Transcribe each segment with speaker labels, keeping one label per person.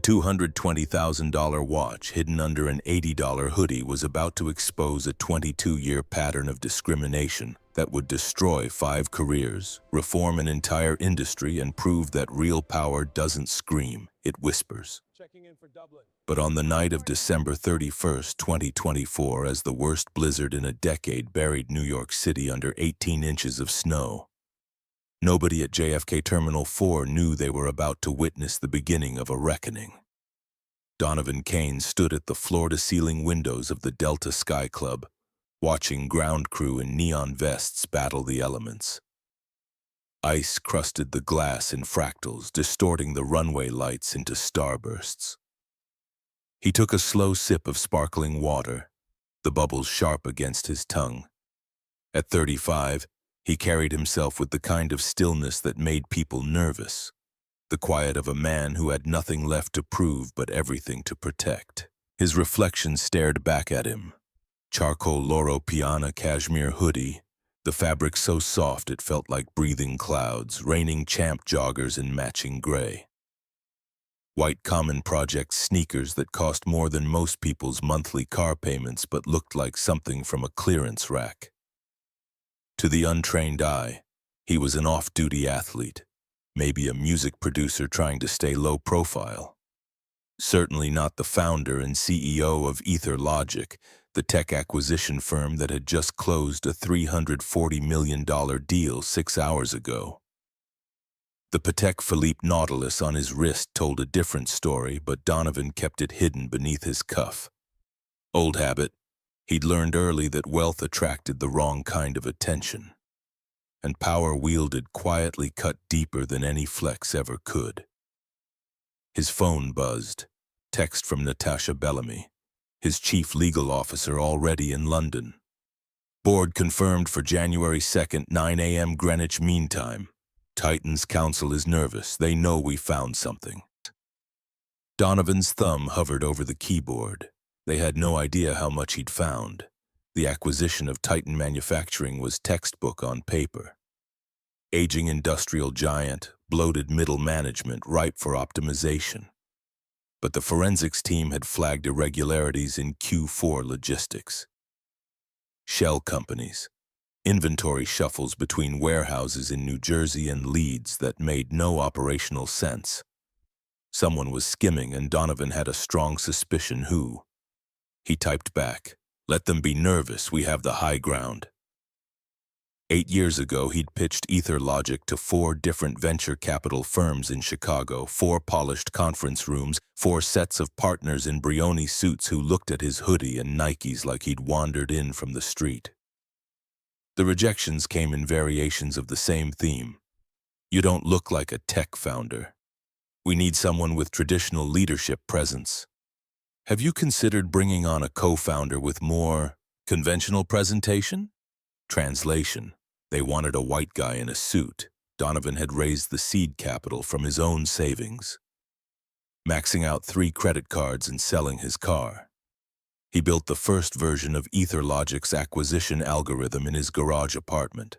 Speaker 1: $220,000 watch hidden under an $80 hoodie was about to expose a 22-year pattern of discrimination that would destroy 5 careers, reform an entire industry, and prove that real power doesn't scream, it whispers. But on the night of December 31st, 2024, as the worst blizzard in a decade buried New York City under 18 inches of snow, nobody at JFK Terminal 4 knew they were about to witness the beginning of a reckoning. Donovan Kane stood at the floor-to-ceiling windows of the Delta Sky Club, watching ground crew in neon vests battle the elements. Ice crusted the glass in fractals, distorting the runway lights into starbursts. He took a slow sip of sparkling water, the bubbles sharp against his tongue. At 35, he carried himself with the kind of stillness that made people nervous, the quiet of a man who had nothing left to prove but everything to protect. His reflection stared back at him. Charcoal Loro Piana cashmere hoodie, the fabric so soft it felt like breathing clouds, reigning champ joggers in matching gray. White Common Project sneakers that cost more than most people's monthly car payments but looked like something from a clearance rack. To the untrained eye, he was an off-duty athlete, maybe a music producer trying to stay low profile. Certainly not the founder and CEO of EtherLogic, the tech acquisition firm that had just closed a $340 million deal 6 hours ago. The Patek Philippe Nautilus on his wrist told a different story, but Donovan kept it hidden beneath his cuff. Old habit. He'd learned early that wealth attracted the wrong kind of attention, and power wielded quietly cut deeper than any flex ever could. His phone buzzed, text from Natasha Bellamy, his chief legal officer already in London. Board confirmed for January 2nd, 9 a.m. Greenwich Mean Time. Titan's counsel is nervous. They know we found something. Donovan's thumb hovered over the keyboard. They had no idea how much he'd found. The acquisition of Titan Manufacturing was textbook on paper. Aging industrial giant, bloated middle management ripe for optimization. But the forensics team had flagged irregularities in Q4 logistics. Shell companies, inventory shuffles between warehouses in New Jersey and Leeds that made no operational sense. Someone was skimming, and Donovan had a strong suspicion who. He typed back, "Let them be nervous, we have the high ground." 8 years ago, he'd pitched EtherLogic to 4 different venture capital firms in Chicago, 4 polished conference rooms, 4 sets of partners in Brioni suits who looked at his hoodie and Nikes like he'd wandered in from the street. The rejections came in variations of the same theme. You don't look like a tech founder. We need someone with traditional leadership presence. Have you considered bringing on a co-founder with more conventional presentation? Translation: they wanted a white guy in a suit. Donovan had raised the seed capital from his own savings, maxing out 3 credit cards and selling his car. He built the first version of EtherLogic's acquisition algorithm in his garage apartment,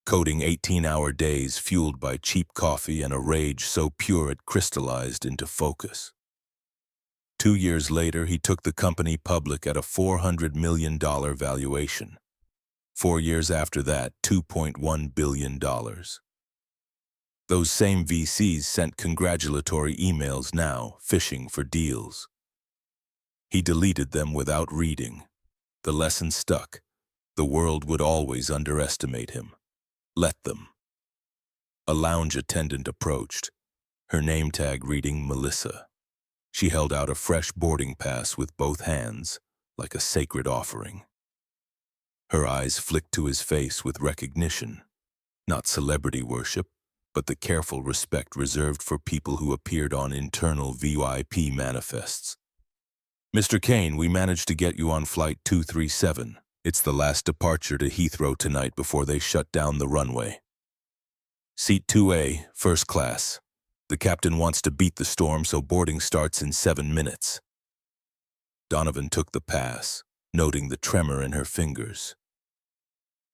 Speaker 1: coding 18-hour days fueled by cheap coffee and a rage so pure it crystallized into focus. 2 years later, he took the company public at a $400 million valuation. 4 years after that, $2.1 billion. Those same VCs sent congratulatory emails now, fishing for deals. He deleted them without reading. The lesson stuck. The world would always underestimate him. Let them. A lounge attendant approached, her name tag reading Melissa. She held out a fresh boarding pass with both hands, like a sacred offering. Her eyes flicked to his face with recognition, not celebrity worship, but the careful respect reserved for people who appeared on internal VIP manifests. "Mr. Kane, we managed to get you on Flight 237. It's the last departure to Heathrow tonight before they shut down the runway. Seat 2A, first class. The captain wants to beat the storm, so boarding starts in 7 minutes." Donovan took the pass, noting the tremor in her fingers.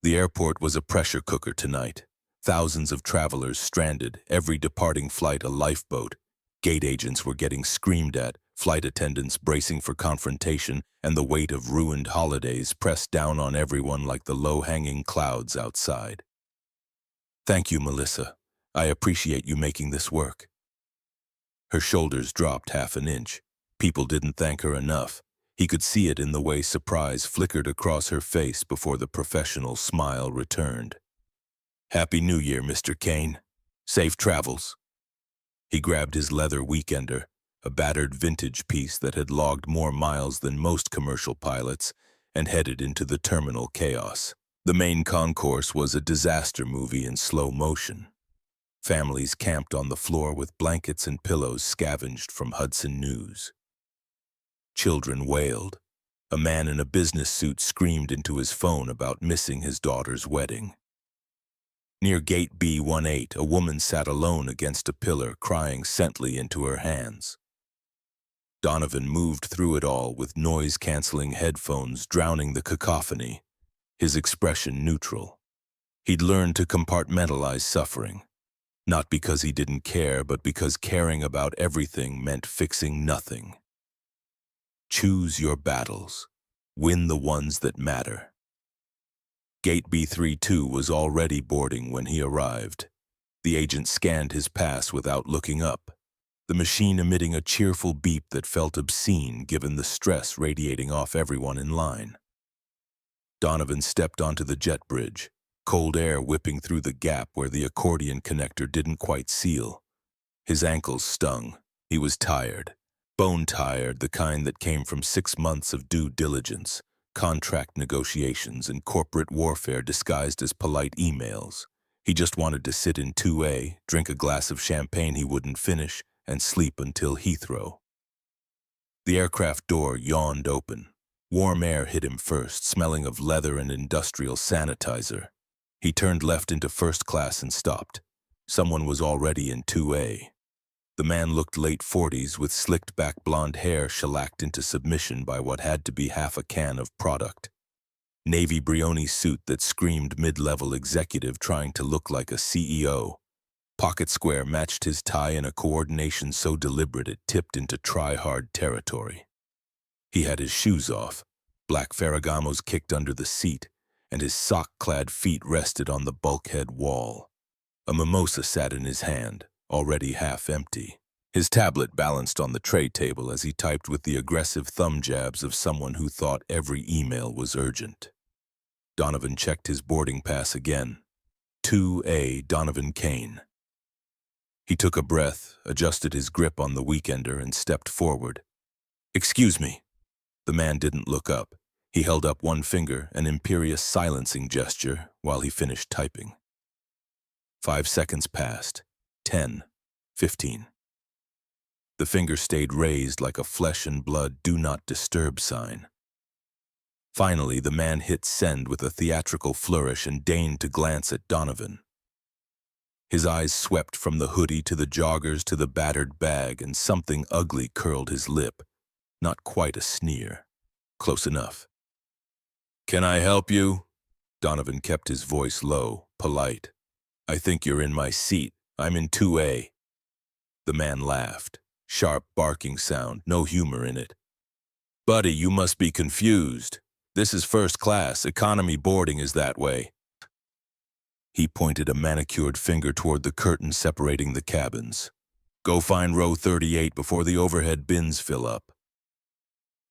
Speaker 1: The airport was a pressure cooker tonight. Thousands of travelers stranded, every departing flight a lifeboat. Gate agents were getting screamed at, flight attendants bracing for confrontation, and the weight of ruined holidays pressed down on everyone like the low-hanging clouds outside. "Thank you, Melissa. I appreciate you making this work." Her shoulders dropped half an inch. People didn't thank her enough. He could see it in the way surprise flickered across her face before the professional smile returned. "Happy New Year, Mr. Kane. Safe travels." He grabbed his leather weekender, a battered vintage piece that had logged more miles than most commercial pilots, and headed into the terminal chaos. The main concourse was a disaster movie in slow motion. Families camped on the floor with blankets and pillows scavenged from Hudson News. Children wailed. A man in a business suit screamed into his phone about missing his daughter's wedding. Near Gate B18, a woman sat alone against a pillar, crying scently into her hands. Donovan moved through it all with noise-canceling headphones drowning the cacophony, his expression neutral. He'd learned to compartmentalize suffering, not because he didn't care, but because caring about everything meant fixing nothing. Choose your battles. Win the ones that matter. Gate B32 was already boarding when he arrived. The agent scanned his pass without looking up, the machine emitting a cheerful beep that felt obscene given the stress radiating off everyone in line. Donovan stepped onto the jet bridge, cold air whipping through the gap where the accordion connector didn't quite seal. His ankles stung. He was tired. Bone-tired, the kind that came from 6 months of due diligence, contract negotiations, and corporate warfare disguised as polite emails. He just wanted to sit in 2A, drink a glass of champagne he wouldn't finish, and sleep until Heathrow. The aircraft door yawned open. Warm air hit him first, smelling of leather and industrial sanitizer. He turned left into first class and stopped. Someone was already in 2A. The man looked late 40s with slicked back blonde hair shellacked into submission by what had to be half a can of product. Navy Brioni suit that screamed mid-level executive trying to look like a CEO. Pocket square matched his tie in a coordination so deliberate it tipped into try-hard territory. He had his shoes off, black Ferragamos kicked under the seat, and his sock-clad feet rested on the bulkhead wall. A mimosa sat in his hand, already half empty. His tablet balanced on the tray table as he typed with the aggressive thumb jabs of someone who thought every email was urgent. Donovan checked his boarding pass again. 2A Donovan Kane. He took a breath, adjusted his grip on the weekender, and stepped forward. "Excuse me." The man didn't look up. He held up one finger, an imperious silencing gesture, while he finished typing. 5 seconds passed. 10. 15. The finger stayed raised like a flesh and blood do not disturb sign. Finally, the man hit send with a theatrical flourish and deigned to glance at Donovan. His eyes swept from the hoodie to the joggers to the battered bag, and something ugly curled his lip. Not quite a sneer. Close enough. "Can I help you?" Donovan kept his voice low, polite. "I think you're in my seat. I'm in 2A. The man laughed. Sharp barking sound, no humor in it. "Buddy, you must be confused. This is first class. Economy boarding is that way." He pointed a manicured finger toward the curtain separating the cabins. "Go find row 38 before the overhead bins fill up."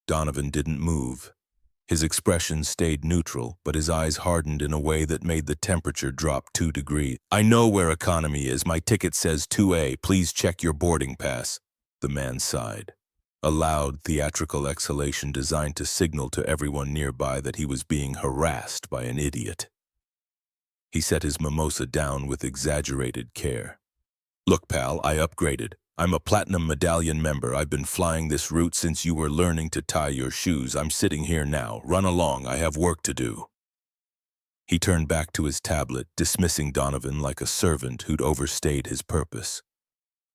Speaker 1: Donovan didn't move. His expression stayed neutral, but his eyes hardened in a way that made the temperature drop 2 degrees. "I know where economy is. My ticket says 2A. Please check your boarding pass." The man sighed. A loud, theatrical exhalation designed to signal to everyone nearby that he was being harassed by an idiot. He set his mimosa down with exaggerated care. "Look, pal, I upgraded. I'm a Platinum Medallion member. I've been flying this route since you were learning to tie your shoes. I'm sitting here now. Run along. I have work to do." He turned back to his tablet, dismissing Donovan like a servant who'd overstayed his purpose.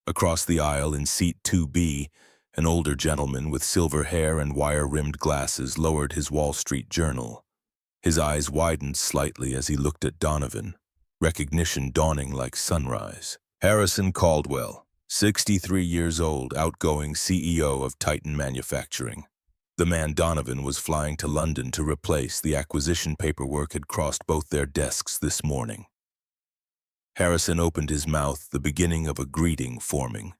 Speaker 1: Across the aisle in seat 2B, an older gentleman with silver hair and wire-rimmed glasses lowered his Wall Street Journal. His eyes widened slightly as he looked at Donovan, recognition dawning like sunrise. "Harrison Caldwell, 63 years old, outgoing CEO of Titan Manufacturing. The man Donovan was flying to London to replace. The acquisition paperwork had crossed both their desks this morning. Harrison opened his mouth, the beginning of a greeting forming.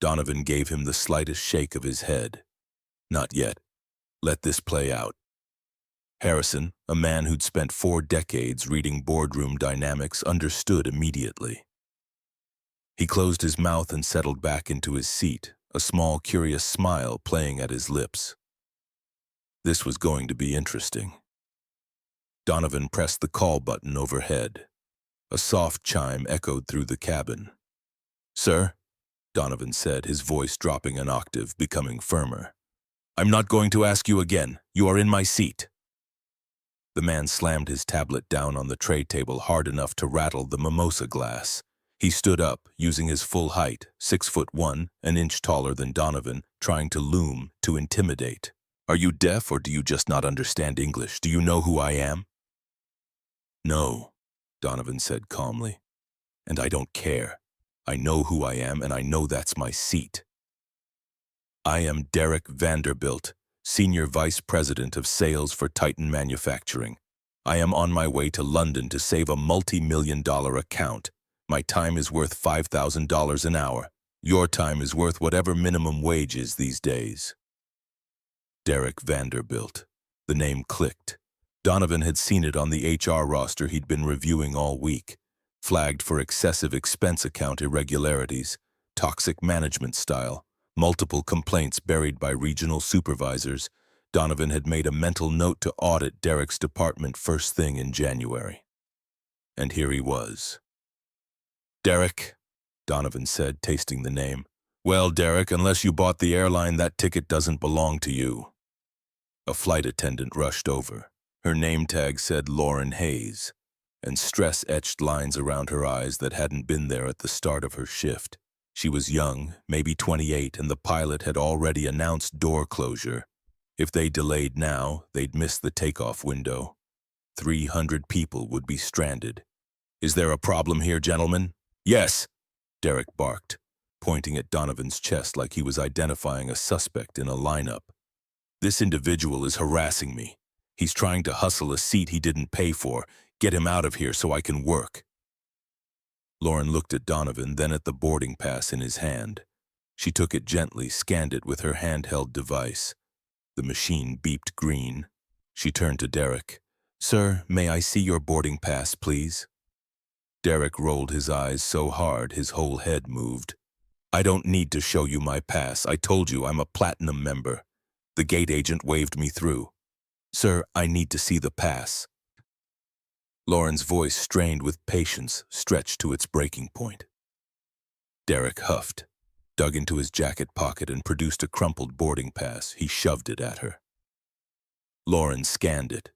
Speaker 1: Donovan gave him the slightest shake of his head. Not yet. Let this play out. Harrison, a man who'd spent 4 decades reading boardroom dynamics, understood immediately. He closed his mouth and settled back into his seat, a small, curious smile playing at his lips. This was going to be interesting. Donovan pressed the call button overhead. A soft chime echoed through the cabin. "Sir," Donovan said, his voice dropping an octave, becoming firmer. "I'm not going to ask you again. You are in my seat." The man slammed his tablet down on the tray table hard enough to rattle the mimosa glass. He stood up, using his full height, 6'1", an inch taller than Donovan, trying to loom, to intimidate. "Are you deaf, or do you just not understand English? Do you know who I am?" "No," Donovan said calmly. "And I don't care. I know who I am, and I know that's my seat. I am Derek Vanderbilt, Senior Vice President of Sales for Titan Manufacturing. I am on my way to London to save a multi-million-dollar account. My time is worth $5,000 an hour. Your time is worth whatever minimum wage is these days." Derek Vanderbilt. The name clicked. Donovan had seen it on the HR roster he'd been reviewing all week. Flagged for excessive expense account irregularities, toxic management style, multiple complaints buried by regional supervisors. Donovan had made a mental note to audit Derek's department first thing in January. And here he was. "Derek," Donovan said, tasting the name. "Well, Derek, unless you bought the airline, that ticket doesn't belong to you." A flight attendant rushed over. Her name tag said Lauren Hayes, and stress etched lines around her eyes that hadn't been there at the start of her shift. She was young, maybe 28, and the pilot had already announced door closure. If they delayed now, they'd miss the takeoff window. 300 people would be stranded. "Is there a problem here, gentlemen?" "Yes," Derek barked, pointing at Donovan's chest like he was identifying a suspect in a lineup. "This individual is harassing me. He's trying to hustle a seat he didn't pay for. Get him out of here so I can work." Lauren looked at Donovan, then at the boarding pass in his hand. She took it gently, scanned it with her handheld device. The machine beeped green. She turned to Derek. "Sir, may I see your boarding pass, please?" Derek rolled his eyes so hard his whole head moved. "I don't need to show you my pass. I told you I'm a platinum member. The gate agent waved me through. Sir, I need to see the pass." Lauren's voice, strained with patience, stretched to its breaking point. Derek huffed, dug into his jacket pocket and produced a crumpled boarding pass. He shoved it at her. Lauren scanned it.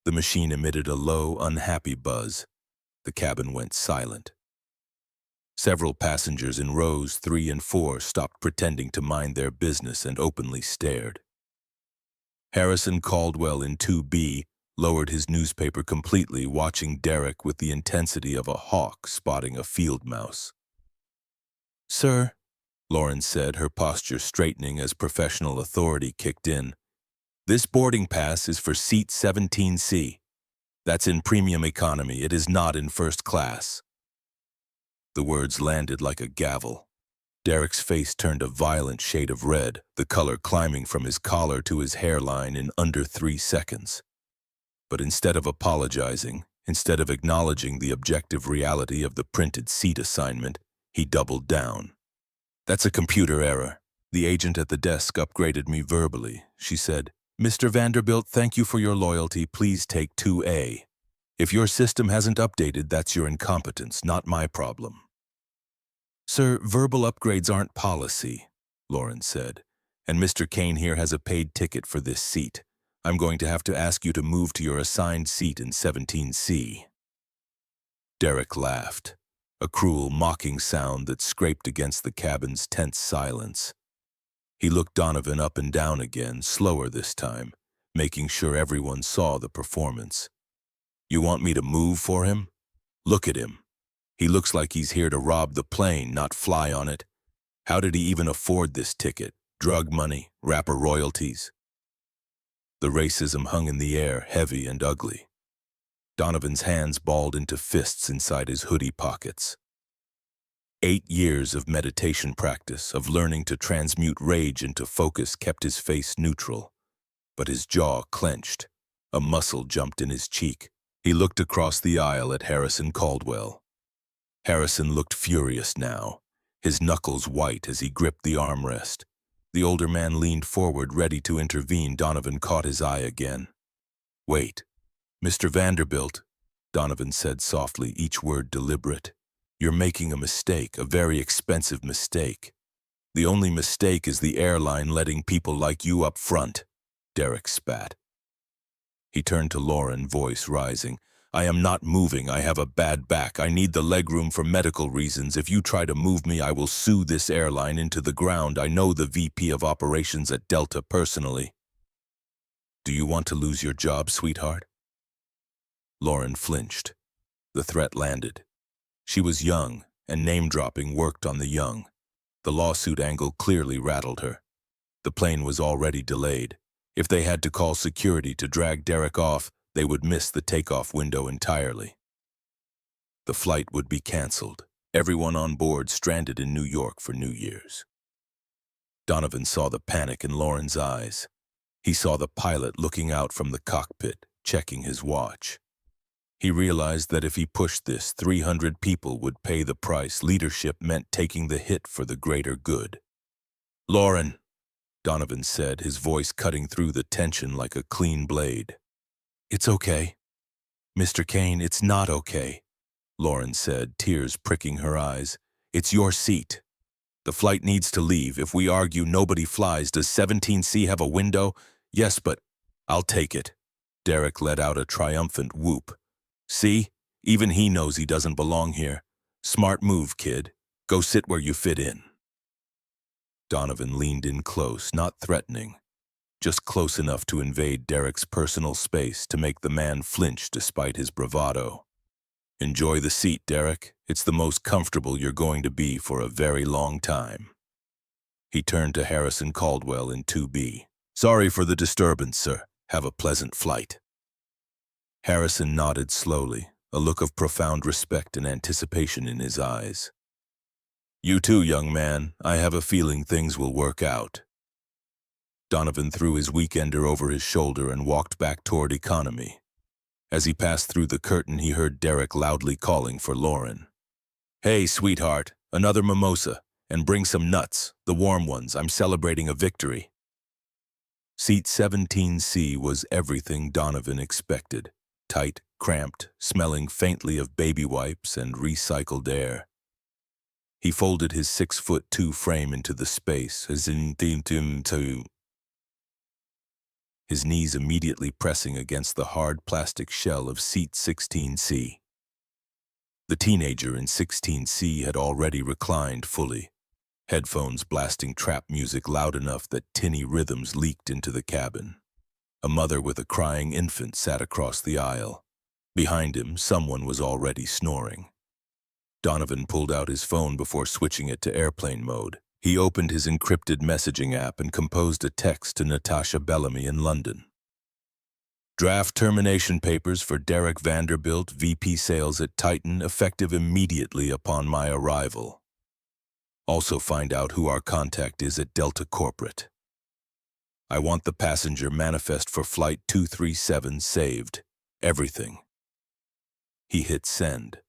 Speaker 1: The machine emitted a low, unhappy buzz. The cabin went silent. Several passengers in rows 3 and 4 stopped pretending to mind their business and openly stared. Harrison Caldwell in 2B lowered his newspaper completely, watching Derek with the intensity of a hawk spotting a field mouse. "Sir," Lauren said, her posture straightening as professional authority kicked in, "this boarding pass is for seat 17C. That's in premium economy. It is not in first class." The words landed like a gavel. Derek's face turned a violent shade of red, the color climbing from his collar to his hairline in under 3 seconds. But instead of apologizing, instead of acknowledging the objective reality of the printed seat assignment, he doubled down. "That's a computer error. The agent at the desk upgraded me verbally," she said. "Mr. Vanderbilt, thank you for your loyalty. Please take 2A. If your system hasn't updated, that's your incompetence, not my problem." "Sir, verbal upgrades aren't policy," Lauren said, "and Mr. Kane here has a paid ticket for this seat. I'm going to have to ask you to move to your assigned seat in 17C. Derek laughed, a cruel, mocking sound that scraped against the cabin's tense silence. He looked Donovan up and down again, slower this time, making sure everyone saw the performance. "You want me to move for him? Look at him. He looks like he's here to rob the plane, not fly on it. How did he even afford this ticket? Drug money, rapper royalties? The racism hung in the air, heavy and ugly. Donovan's hands balled into fists inside his hoodie pockets. 8 years of meditation practice, of learning to transmute rage into focus, kept his face neutral. But his jaw clenched. A muscle jumped in his cheek. He looked across the aisle at Harrison Caldwell. Harrison looked furious now, his knuckles white as he gripped the armrest. The older man leaned forward, ready to intervene. Donovan caught his eye again. "Wait. Mr. Vanderbilt," Donovan said softly, each word deliberate. "You're making a mistake, a very expensive mistake. The only mistake is the airline letting people like you up front." Derek spat. He turned to Lauren, voice rising. "I am not moving. I have a bad back. I need the legroom for medical reasons. If you try to move me, I will sue this airline into the ground. I know the VP of operations at Delta personally." "Do you want to lose your job, sweetheart?" Lauren flinched. The threat landed. She was young, and name-dropping worked on the young. The lawsuit angle clearly rattled her. The plane was already delayed. If they had to call security to drag Derek off, they would miss the takeoff window entirely. The flight would be canceled, everyone on board stranded in New York for New Year's. Donovan saw the panic in Lauren's eyes. He saw the pilot looking out from the cockpit, checking his watch. He realized that if he pushed this, 300 people would pay the price. Leadership meant taking the hit for the greater good. "Lauren," Donovan said, his voice cutting through the tension like a clean blade. "It's okay." "Mr. Kane, it's not okay," Lauren said, tears pricking her eyes. "It's your seat. The flight needs to leave. If we argue, nobody flies. Does 17C have a window? Yes, but I'll take it." Derek let out a triumphant whoop. "See? Even he knows he doesn't belong here. Smart move, kid. Go sit where you fit in." Donovan leaned in close, not threatening, just close enough to invade Derek's personal space, to make the man flinch despite his bravado. "Enjoy the seat, Derek. It's the most comfortable you're going to be for a very long time." He turned to Harrison Caldwell in 2B. "Sorry for the disturbance, sir. Have a pleasant flight." Harrison nodded slowly, a look of profound respect and anticipation in his eyes. "You too, young man. I have a feeling things will work out." Donovan threw his weekender over his shoulder and walked back toward economy. As he passed through the curtain, he heard Derek loudly calling for Lauren. "Hey, sweetheart, another mimosa, and bring some nuts, the warm ones. I'm celebrating a victory." Seat 17C was everything Donovan expected. Tight, cramped, smelling faintly of baby wipes and recycled air. He folded his 6'2" frame into the space, his knees immediately pressing against the hard plastic shell of seat 16C. The teenager in 16C had already reclined fully, headphones blasting trap music loud enough that tinny rhythms leaked into the cabin. A mother with a crying infant sat across the aisle. Behind him, someone was already snoring. Donovan pulled out his phone before switching it to airplane mode. He opened his encrypted messaging app and composed a text to Natasha Bellamy in London. "Draft termination papers for Derek Vanderbilt, VP Sales at Titan, effective immediately upon my arrival. Also find out who our contact is at Delta Corporate. I want the passenger manifest for Flight 237 saved. Everything." He hit send.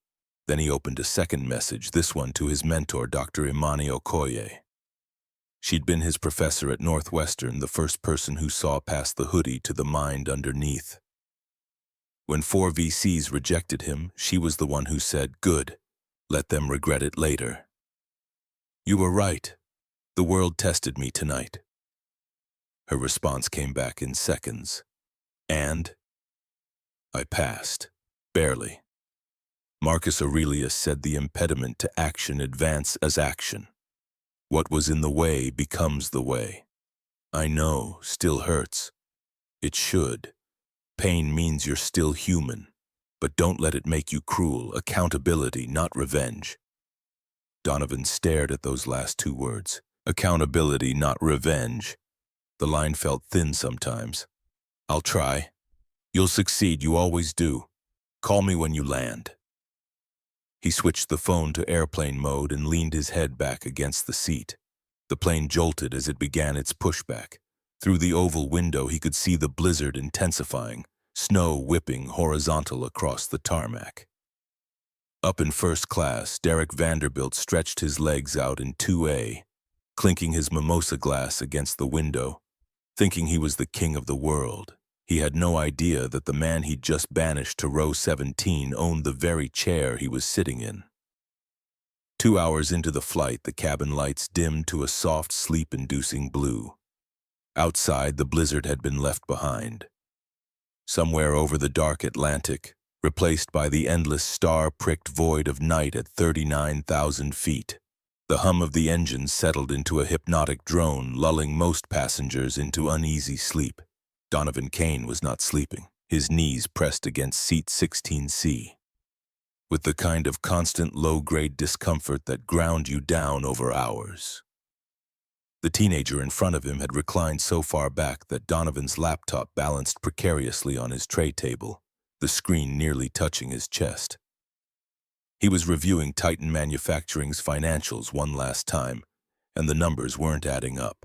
Speaker 1: Then he opened a second message, this one to his mentor, Dr. Imani Okoye. She'd been his professor at Northwestern, the first person who saw past the hoodie to the mind underneath. When 4 VCs rejected him, she was the one who said, "Good, let them regret it later." "You were right. The world tested me tonight." Her response came back in seconds. "And?" "I passed. Barely. Marcus Aurelius said the impediment to action advance as action. What was in the way becomes the way. I know, still hurts. It should. Pain means you're still human. But don't let it make you cruel. Accountability, not revenge." Donovan stared at those last two words. Accountability, not revenge. The line felt thin sometimes. I'll try. You'll succeed, you always do. Call me when you land. He switched the phone to airplane mode and leaned his head back against the seat. The plane jolted as it began its pushback. Through the oval window, he could see the blizzard intensifying, snow whipping horizontal across the tarmac. Up in first class, Derek Vanderbilt stretched his legs out in 2A, clinking his mimosa glass against the window, thinking he was the king of the world. He had no idea that the man he'd just banished to row 17 owned the very chair he was sitting in. 2 hours into the flight, the cabin lights dimmed to a soft, sleep-inducing blue. Outside, the blizzard had been left behind. Somewhere over the dark Atlantic, replaced by the endless star-pricked void of night at 39,000 feet. The hum of the engine settled into a hypnotic drone, lulling most passengers into uneasy sleep. Donovan Kane was not sleeping, his knees pressed against seat 16C. With the kind of constant low-grade discomfort that ground you down over hours. The teenager in front of him had reclined so far back that Donovan's laptop balanced precariously on his tray table, the screen nearly touching his chest. He was reviewing Titan Manufacturing's financials one last time, and the numbers weren't adding up.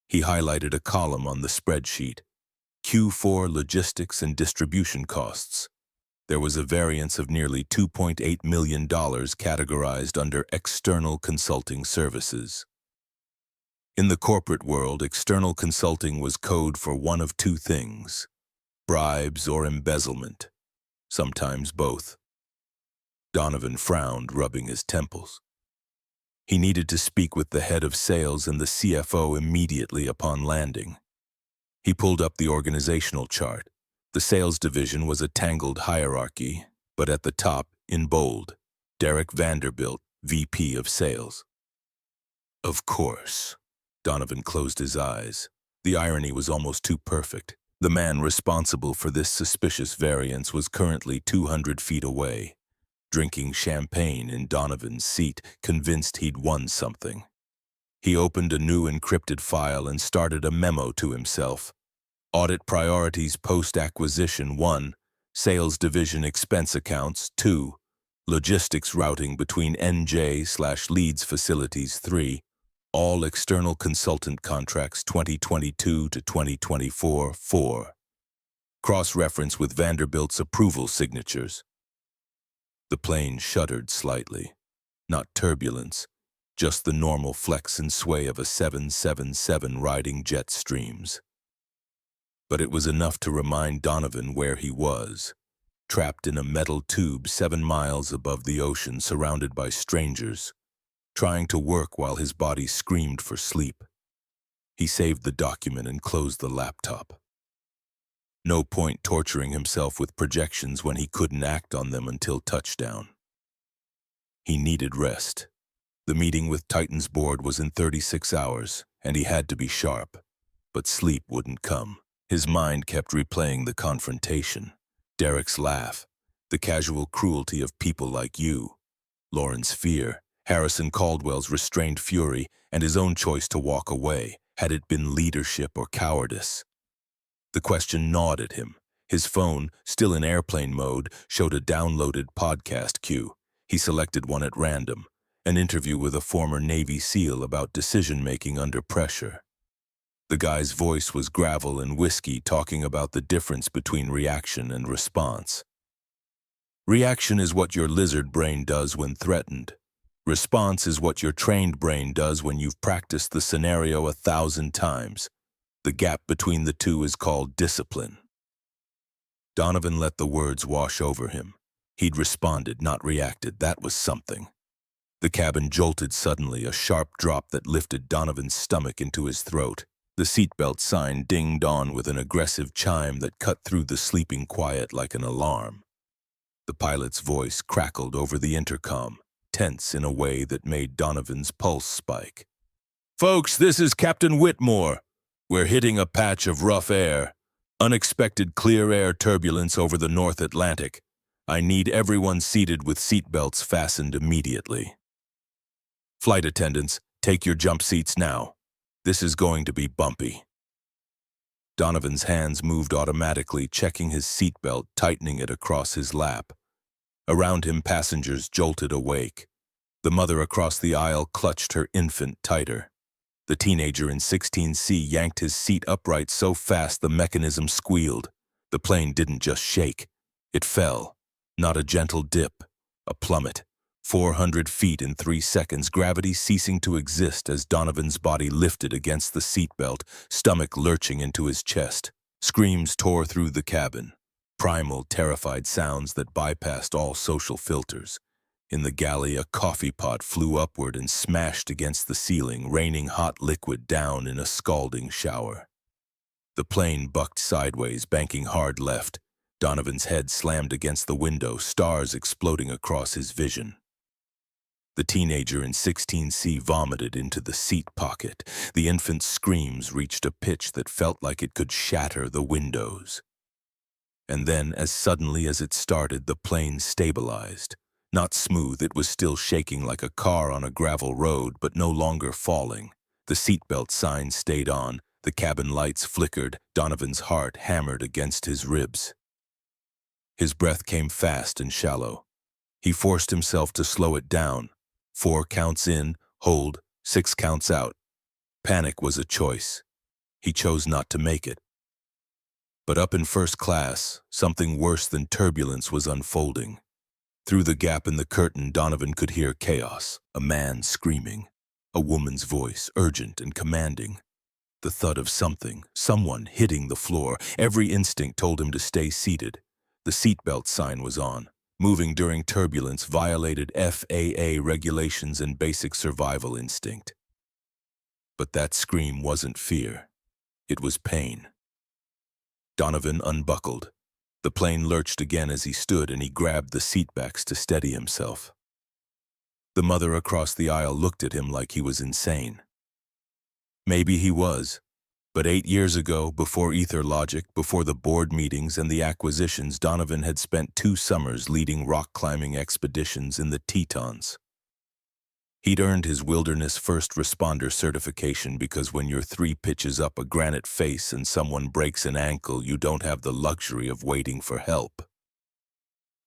Speaker 1: He highlighted a column on the spreadsheet, Q4 logistics and distribution costs. There was a variance of nearly $2.8 million categorized under external consulting services. In the corporate world, external consulting was code for one of two things: bribes or embezzlement, sometimes both. Donovan frowned, rubbing his temples. He needed to speak with the head of sales and the CFO immediately upon landing. He pulled up the organizational chart. The sales division was a tangled hierarchy, but at the top, in bold, Derek Vanderbilt, VP of Sales. Of course. Donovan closed his eyes. The irony was almost too perfect. The man responsible for this suspicious variance was currently 200 feet away, drinking champagne in Donovan's seat, convinced he'd won something. He opened a new encrypted file and started a memo to himself. Audit priorities post-acquisition 1, sales division expense accounts 2, logistics routing between NJ/Leeds facilities 3, all external consultant contracts 2022 to 2024 4. Cross-reference with Vanderbilt's approval signatures. The plane shuddered slightly. Not turbulence, just the normal flex and sway of a 777 riding jet streams. But it was enough to remind Donovan where he was, trapped in a metal tube 7 miles above the ocean, surrounded by strangers, trying to work while his body screamed for sleep. He saved the document and closed the laptop. No point torturing himself with projections when he couldn't act on them until touchdown. He needed rest. The meeting with Titan's board was in 36 hours, and he had to be sharp. But sleep wouldn't come. His mind kept replaying the confrontation, Derek's laugh, the casual cruelty of people like you, Lauren's fear, Harrison Caldwell's restrained fury, and his own choice to walk away. Had it been leadership or cowardice? The question gnawed at him. His phone, still in airplane mode, showed a downloaded podcast queue. He selected one at random, an interview with a former Navy SEAL about decision-making under pressure. The guy's voice was gravel and whiskey, talking about the difference between reaction and response. Reaction is what your lizard brain does when threatened. Response is what your trained brain does when you've practiced the scenario 1,000 times. The gap between the two is called discipline. Donovan let the words wash over him. He'd responded, not reacted. That was something. The cabin jolted suddenly, a sharp drop that lifted Donovan's stomach into his throat. The seatbelt sign dinged on with an aggressive chime that cut through the sleeping quiet like an alarm. The pilot's voice crackled over the intercom, tense in a way that made Donovan's pulse spike. "Folks, this is Captain Whitmore. We're hitting a patch of rough air. Unexpected clear air turbulence over the North Atlantic. I need everyone seated with seatbelts fastened immediately." Flight attendants, take your jump seats now. This is going to be bumpy. Donovan's hands moved automatically, checking his seatbelt, tightening it across his lap. Around him, passengers jolted awake. The mother across the aisle clutched her infant tighter. The teenager in 16C yanked his seat upright so fast the mechanism squealed. The plane didn't just shake. It fell. Not a gentle dip. A plummet. 400 feet in 3 seconds, gravity ceasing to exist as Donovan's body lifted against the seatbelt, stomach lurching into his chest. Screams tore through the cabin. Primal, terrified sounds that bypassed all social filters. In the galley, a coffee pot flew upward and smashed against the ceiling, raining hot liquid down in a scalding shower. The plane bucked sideways, banking hard left. Donovan's head slammed against the window, stars exploding across his vision. The teenager in 16C vomited into the seat pocket. The infant's screams reached a pitch that felt like it could shatter the windows. And then, as suddenly as it started, the plane stabilized. Not smooth, it was still shaking like a car on a gravel road, but no longer falling. The seatbelt sign stayed on. The cabin lights flickered. Donovan's heart hammered against his ribs. His breath came fast and shallow. He forced himself to slow it down. 4 counts in, hold, 6 counts out. Panic was a choice. He chose not to make it. But up in first class, something worse than turbulence was unfolding. Through the gap in the curtain, Donovan could hear chaos, a man screaming, a woman's voice, urgent and commanding. The thud of someone hitting the floor. Every instinct told him to stay seated. The seatbelt sign was on. Moving during turbulence violated FAA regulations and basic survival instinct. But that scream wasn't fear. It was pain. Donovan unbuckled. The plane lurched again as he stood, and he grabbed the seatbacks to steady himself. The mother across the aisle looked at him like he was insane. Maybe he was. But 8 years ago, before EtherLogic, before the board meetings and the acquisitions, Donovan had spent 2 summers leading rock climbing expeditions in the Tetons. He'd earned his wilderness first responder certification because when you're 3 pitches up a granite face and someone breaks an ankle, you don't have the luxury of waiting for help.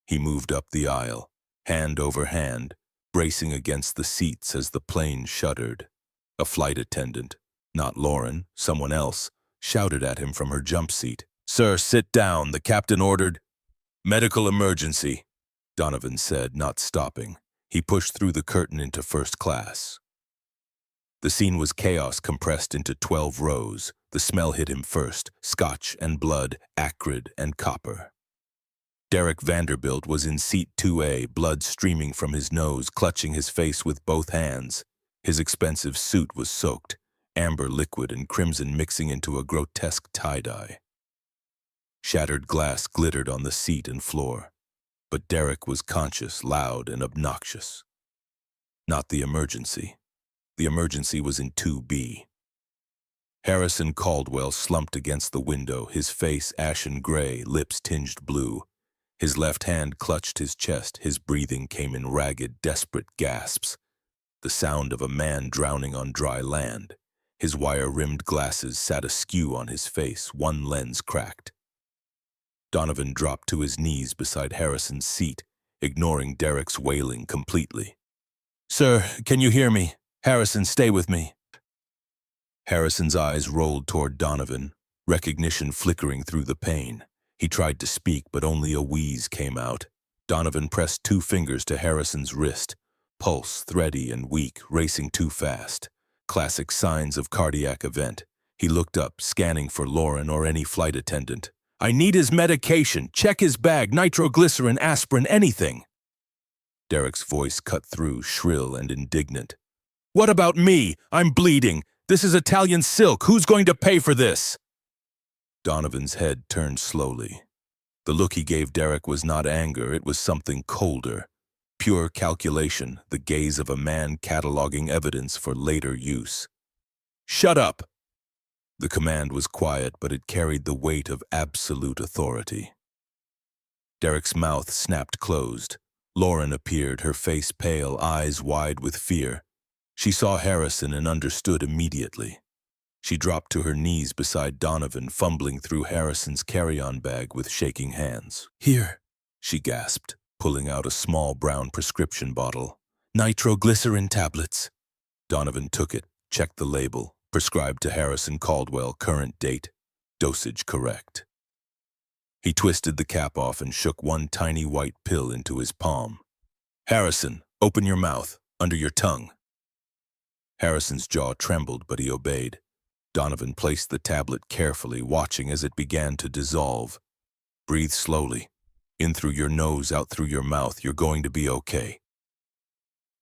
Speaker 1: He moved up the aisle, hand over hand, bracing against the seats as the plane shuddered. A flight attendant, not Lauren, someone else, shouted at him from her jump seat. "Sir, sit down, the captain ordered." "Medical emergency," Donovan said, not stopping. He pushed through the curtain into first class. The scene was chaos compressed into 12 rows. The smell hit him first, scotch and blood, acrid and copper. Derek Vanderbilt was in seat 2A, blood streaming from his nose, clutching his face with both hands. His expensive suit was soaked, amber liquid and crimson mixing into a grotesque tie-dye. Shattered glass glittered on the seat and floor. But Derek was conscious, loud, and obnoxious. Not the emergency. The emergency was in 2B. Harrison Caldwell slumped against the window, his face ashen gray, lips tinged blue. His left hand clutched his chest. His breathing came in ragged, desperate gasps. The sound of a man drowning on dry land. His wire-rimmed glasses sat askew on his face, one lens cracked. Donovan dropped to his knees beside Harrison's seat, ignoring Derek's wailing completely. "Sir, can you hear me? Harrison, stay with me." Harrison's eyes rolled toward Donovan, recognition flickering through the pain. He tried to speak, but only a wheeze came out. Donovan pressed 2 fingers to Harrison's wrist, pulse thready and weak, racing too fast. Classic signs of cardiac event. He looked up, scanning for Lauren or any flight attendant. "I need his medication. Check his bag, nitroglycerin, aspirin, anything." Derek's voice cut through, shrill and indignant. "What about me? I'm bleeding. This is Italian silk. Who's going to pay for this?" Donovan's head turned slowly. The look he gave Derek was not anger, it was something colder. Pure calculation, the gaze of a man cataloging evidence for later use. "Shut up!" The command was quiet, but it carried the weight of absolute authority. Derek's mouth snapped closed. Lauren appeared, her face pale, eyes wide with fear. She saw Harrison and understood immediately. She dropped to her knees beside Donovan, fumbling through Harrison's carry-on bag with shaking hands. "Here," she gasped, pulling out a small brown prescription bottle. "Nitroglycerin tablets." Donovan took it, checked the label, prescribed to Harrison Caldwell, current date, dosage correct. He twisted the cap off and shook one tiny white pill into his palm. "Harrison, open your mouth, under your tongue." Harrison's jaw trembled, but he obeyed. Donovan placed the tablet carefully, watching as it began to dissolve. "Breathe slowly. In through your nose, out through your mouth. You're going to be okay."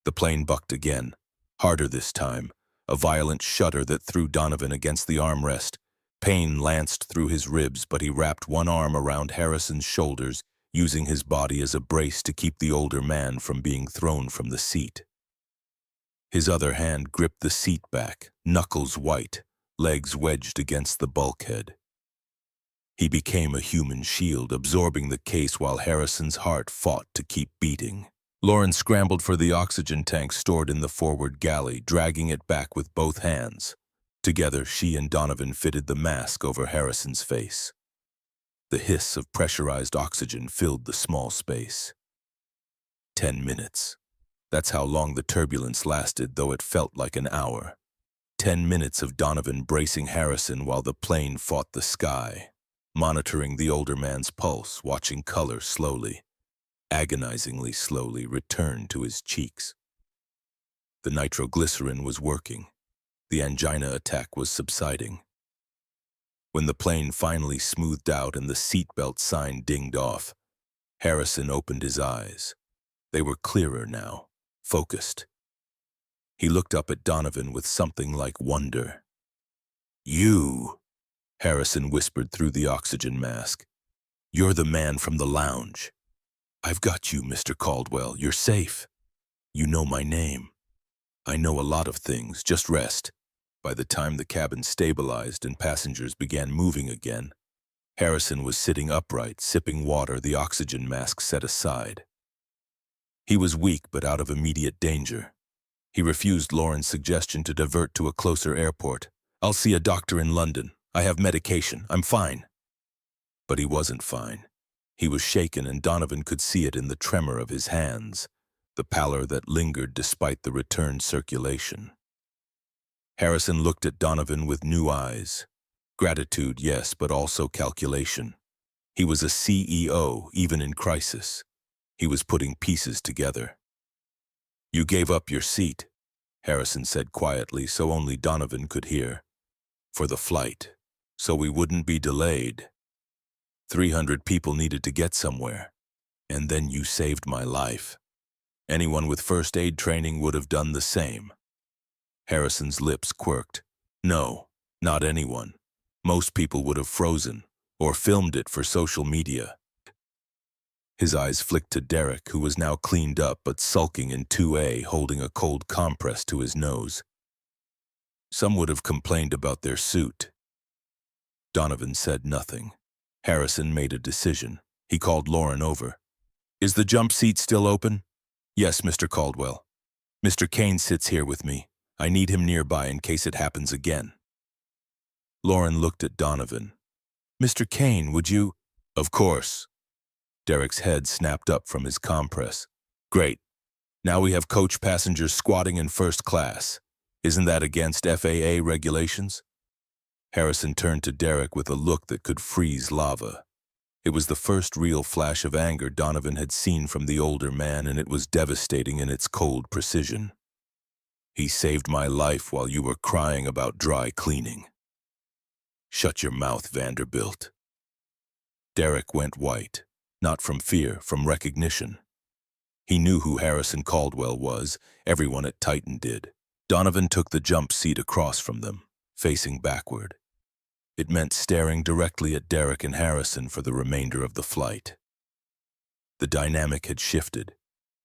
Speaker 1: The plane bucked again, harder this time, a violent shudder that threw Donovan against the armrest. Pain lanced through his ribs, but he wrapped one arm around Harrison's shoulders, using his body as a brace to keep the older man from being thrown from the seat. His other hand gripped the seat back, knuckles white, legs wedged against the bulkhead. He became a human shield, absorbing the case while Harrison's heart fought to keep beating. Lauren scrambled for the oxygen tank stored in the forward galley, dragging it back with both hands. Together, she and Donovan fitted the mask over Harrison's face. The hiss of pressurized oxygen filled the small space. 10 minutes. That's how long the turbulence lasted, though it felt like an hour. 10 minutes of Donovan bracing Harrison while the plane fought the sky, monitoring the older man's pulse, watching color slowly, agonizingly slowly, return to his cheeks. The nitroglycerin was working. The angina attack was subsiding. When the plane finally smoothed out and the seatbelt sign dinged off, Harrison opened his eyes. They were clearer now, focused. He looked up at Donovan with something like wonder. "You," Harrison whispered through the oxygen mask. "You're the man from the lounge. I've got you, Mr. Caldwell. You're safe. You know my name. I know a lot of things. Just rest." By the time the cabin stabilized and passengers began moving again, Harrison was sitting upright, sipping water, the oxygen mask set aside. He was weak but out of immediate danger. He refused Lauren's suggestion to divert to a closer airport. "I'll see a doctor in London. I have medication. I'm fine." But he wasn't fine. He was shaken, and Donovan could see it in the tremor of his hands, the pallor that lingered despite the returned circulation. Harrison looked at Donovan with new eyes. Gratitude, yes, but also calculation. He was a CEO, even in crisis. He was putting pieces together. "You gave up your seat," Harrison said quietly so only Donovan could hear. "For the flight, so we wouldn't be delayed. 300 people needed to get somewhere, and then you saved my life. Anyone with first aid training would have done the same." Harrison's lips quirked. "No, not anyone. Most people would have frozen, or filmed it for social media." His eyes flicked to Derek, who was now cleaned up but sulking in 2A, holding a cold compress to his nose. "Some would have complained about their suit." Donovan said nothing. Harrison made a decision. He called Lauren over. "Is the jump seat still open?" "Yes, Mr. Caldwell. Mr. Kane sits here with me. I need him nearby in case it happens again." Lauren looked at Donovan. "Mr. Kane, would you—" "Of course." Derek's head snapped up from his compress. "Great. Now we have coach passengers squatting in first class. Isn't that against FAA regulations?" Harrison turned to Derek with a look that could freeze lava. It was the first real flash of anger Donovan had seen from the older man, and it was devastating in its cold precision. "He saved my life while you were crying about dry cleaning." "Shut your mouth, Vanderbilt." Derek went white, not from fear, from recognition. He knew who Harrison Caldwell was. Everyone at Titan did. Donovan took the jump seat across from them, facing backward. It meant staring directly at Derek and Harrison for the remainder of the flight. The dynamic had shifted.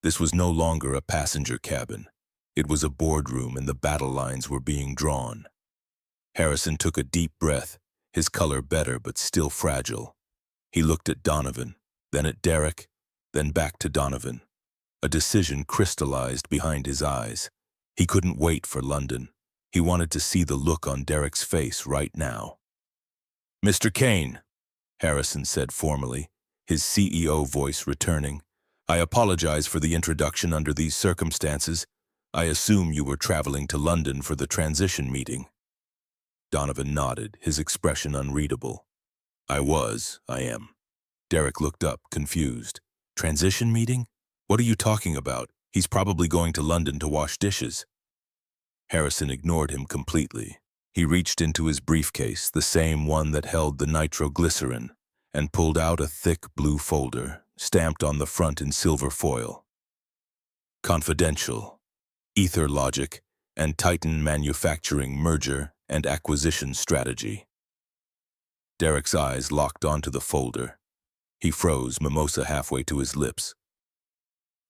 Speaker 1: This was no longer a passenger cabin. It was a boardroom, and the battle lines were being drawn. Harrison took a deep breath, his color better but still fragile. He looked at Donovan, then at Derek, then back to Donovan. A decision crystallized behind his eyes. He couldn't wait for London. He wanted to see the look on Derek's face right now. "Mr. Kane," Harrison said formally, his CEO voice returning, "I apologize for the introduction under these circumstances. I assume you were traveling to London for the transition meeting." Donovan nodded, his expression unreadable. I am." Derek looked up, confused. "Transition meeting? What are you talking about? He's probably going to London to wash dishes." Harrison ignored him completely. He reached into his briefcase, the same one that held the nitroglycerin, and pulled out a thick blue folder, stamped on the front in silver foil. "Confidential. Ether Logic and Titan Manufacturing Merger and Acquisition Strategy." Derek's eyes locked onto the folder. He froze, mimosa halfway to his lips.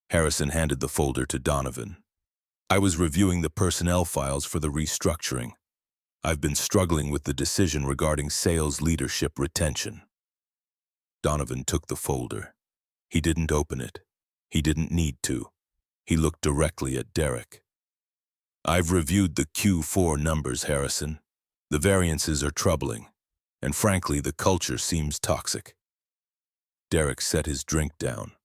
Speaker 1: Harrison handed the folder to Donovan. "I was reviewing the personnel files for the restructuring. I've been struggling with the decision regarding sales leadership retention." Donovan took the folder. He didn't open it. He didn't need to. He looked directly at Derek. "I've reviewed the Q4 numbers, Harrison. The variances are troubling, and frankly, the culture seems toxic." Derek set his drink down.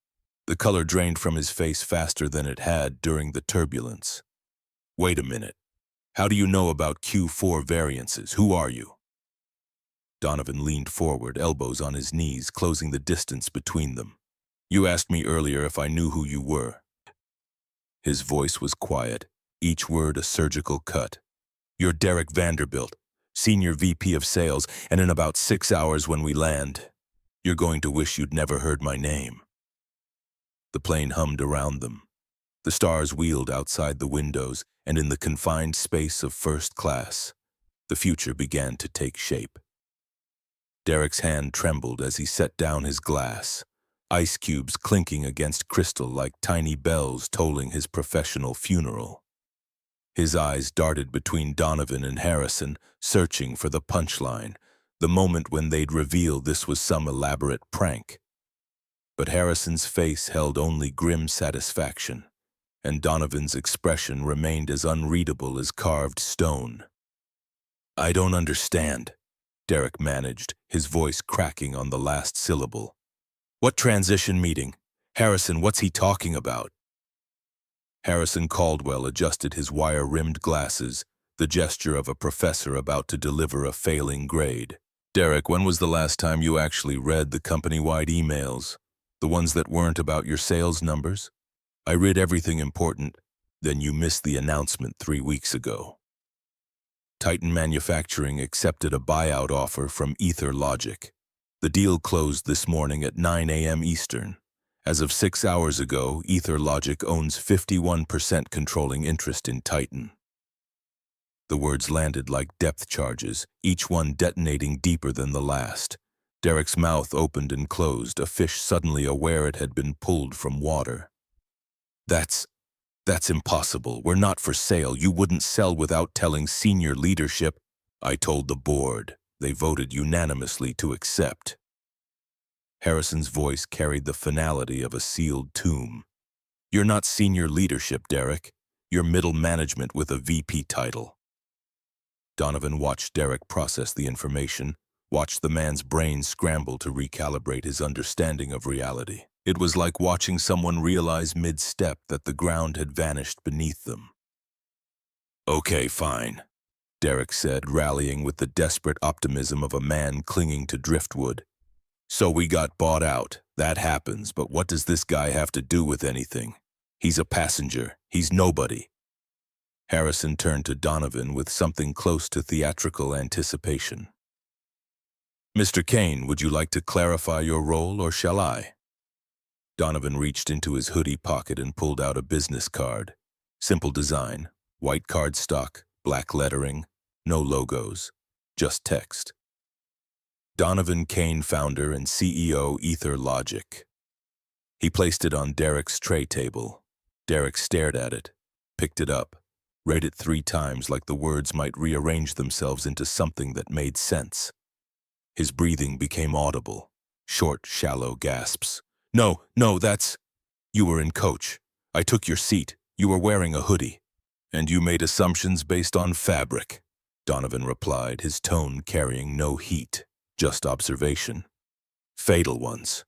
Speaker 1: The color drained from his face faster than it had during the turbulence. "Wait a minute. How do you know about Q4 variances? Who are you?" Donovan leaned forward, elbows on his knees, closing the distance between them. "You asked me earlier if I knew who you were." His voice was quiet, each word a surgical cut. "You're Derek Vanderbilt, Senior VP of Sales, and in about 6 hours when we land, you're going to wish you'd never heard my name." The plane hummed around them. The stars wheeled outside the windows, and in the confined space of first class, the future began to take shape. Derek's hand trembled as he set down his glass, ice cubes clinking against crystal like tiny bells tolling his professional funeral. His eyes darted between Donovan and Harrison, searching for the punchline, the moment when they'd reveal this was some elaborate prank. But Harrison's face held only grim satisfaction, and Donovan's expression remained as unreadable as carved stone. "I don't understand," Derek managed, his voice cracking on the last syllable. "What transition meeting? Harrison, what's he talking about?" Harrison Caldwell adjusted his wire-rimmed glasses, the gesture of a professor about to deliver a failing grade. "Derek, when was the last time you actually read the company-wide emails? The ones that weren't about your sales numbers? I read everything important, then you missed the announcement 3 weeks ago. Titan Manufacturing accepted a buyout offer from Ether Logic. The deal closed this morning at 9 a.m. Eastern. As of 6 hours ago, Ether Logic owns 51% controlling interest in Titan." The words landed like depth charges, each one detonating deeper than the last. Derek's mouth opened and closed, a fish suddenly aware it had been pulled from water. That's impossible. We're not for sale. You wouldn't sell without telling senior leadership." "I told the board. They voted unanimously to accept." Harrison's voice carried the finality of a sealed tomb. "You're not senior leadership, Derek. You're middle management with a VP title." Donovan watched Derek process the information, watched the man's brain scramble to recalibrate his understanding of reality. It was like watching someone realize mid-step that the ground had vanished beneath them. "Okay, fine," Derek said, rallying with the desperate optimism of a man clinging to driftwood. "So we got bought out. That happens, but what does this guy have to do with anything? He's a passenger. He's nobody." Harrison turned to Donovan with something close to theatrical anticipation. "Mr. Kane, would you like to clarify your role, or shall I?" Donovan reached into his hoodie pocket and pulled out a business card. Simple design, white cardstock, black lettering, no logos, just text. Donovan Kane, founder and CEO, Ether Logic. He placed it on Derek's tray table. Derek stared at it, picked it up, read it 3 times like the words might rearrange themselves into something that made sense. His breathing became audible, short, shallow gasps. No, that's... You were in coach. I took your seat. You were wearing a hoodie." And you made assumptions based on fabric, Donovan replied, his tone carrying no heat, just observation. Fatal ones.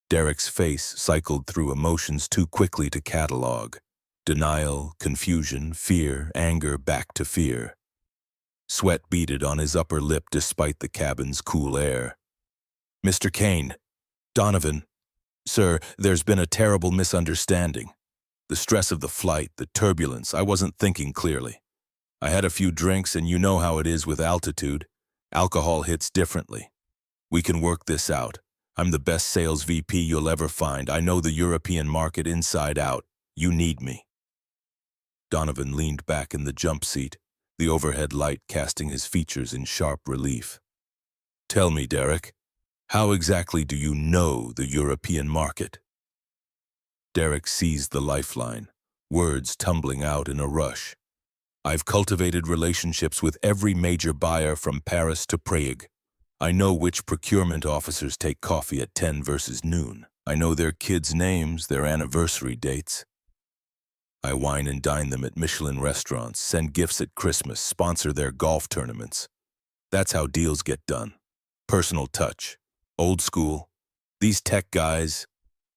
Speaker 1: Derek's face cycled through emotions too quickly to catalog. Denial, confusion, fear, anger back to fear. Sweat beaded on his upper lip despite the cabin's cool air. Mr. Kane, Donovan, sir, there's been a terrible misunderstanding. The stress of the flight, the turbulence, I wasn't thinking clearly. I had a few drinks and you know how it is with altitude. Alcohol hits differently. We can work this out. I'm the best sales VP you'll ever find. I know the European market inside out. You need me. Donovan leaned back in the jump seat, the overhead light casting his features in sharp relief. Tell me, Derek, how exactly do you know the European market? Derek seized the lifeline, words tumbling out in a rush. I've cultivated relationships with every major buyer from Paris to Prague. I know which procurement officers take coffee at 10 versus noon. I know their kids' names, their anniversary dates. I wine and dine them at Michelin restaurants, send gifts at Christmas, sponsor their golf tournaments. That's how deals get done. Personal touch. Old school. These tech guys,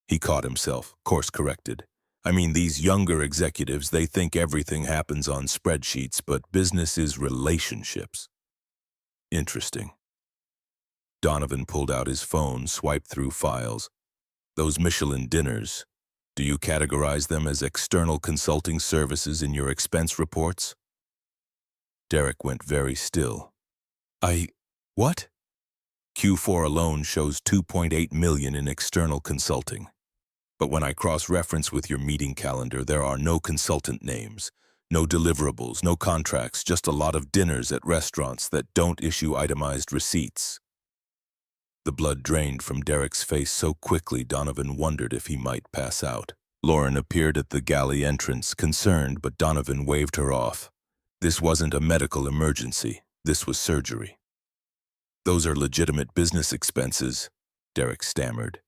Speaker 1: he caught himself, course-corrected. I mean, these younger executives, they think everything happens on spreadsheets, but business is relationships. Interesting. Donovan pulled out his phone, swiped through files. Those Michelin dinners, do you categorize them as external consulting services in your expense reports? Derek went very still. What? Q4 alone shows $2.8 million in external consulting. But when I cross-reference with your meeting calendar, there are no consultant names, no deliverables, no contracts, just a lot of dinners at restaurants that don't issue itemized receipts. The blood drained from Derek's face so quickly Donovan wondered if he might pass out. Lauren appeared at the galley entrance, concerned, but Donovan waved her off. This wasn't a medical emergency. This was surgery. Those are legitimate business expenses, Derek stammered.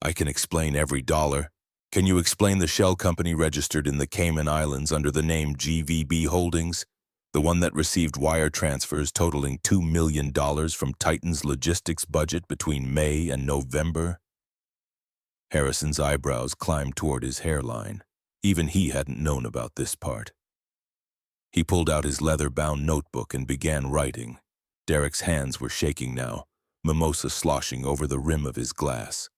Speaker 1: I can explain every dollar. Can you explain the shell company registered in the Cayman Islands under the name GVB Holdings? The one that received wire transfers totaling $2 million from Titan's logistics budget between May and November? Harrison's eyebrows climbed toward his hairline. Even he hadn't known about this part. He pulled out his leather-bound notebook and began writing. Derek's hands were shaking now, mimosa sloshing over the rim of his glass.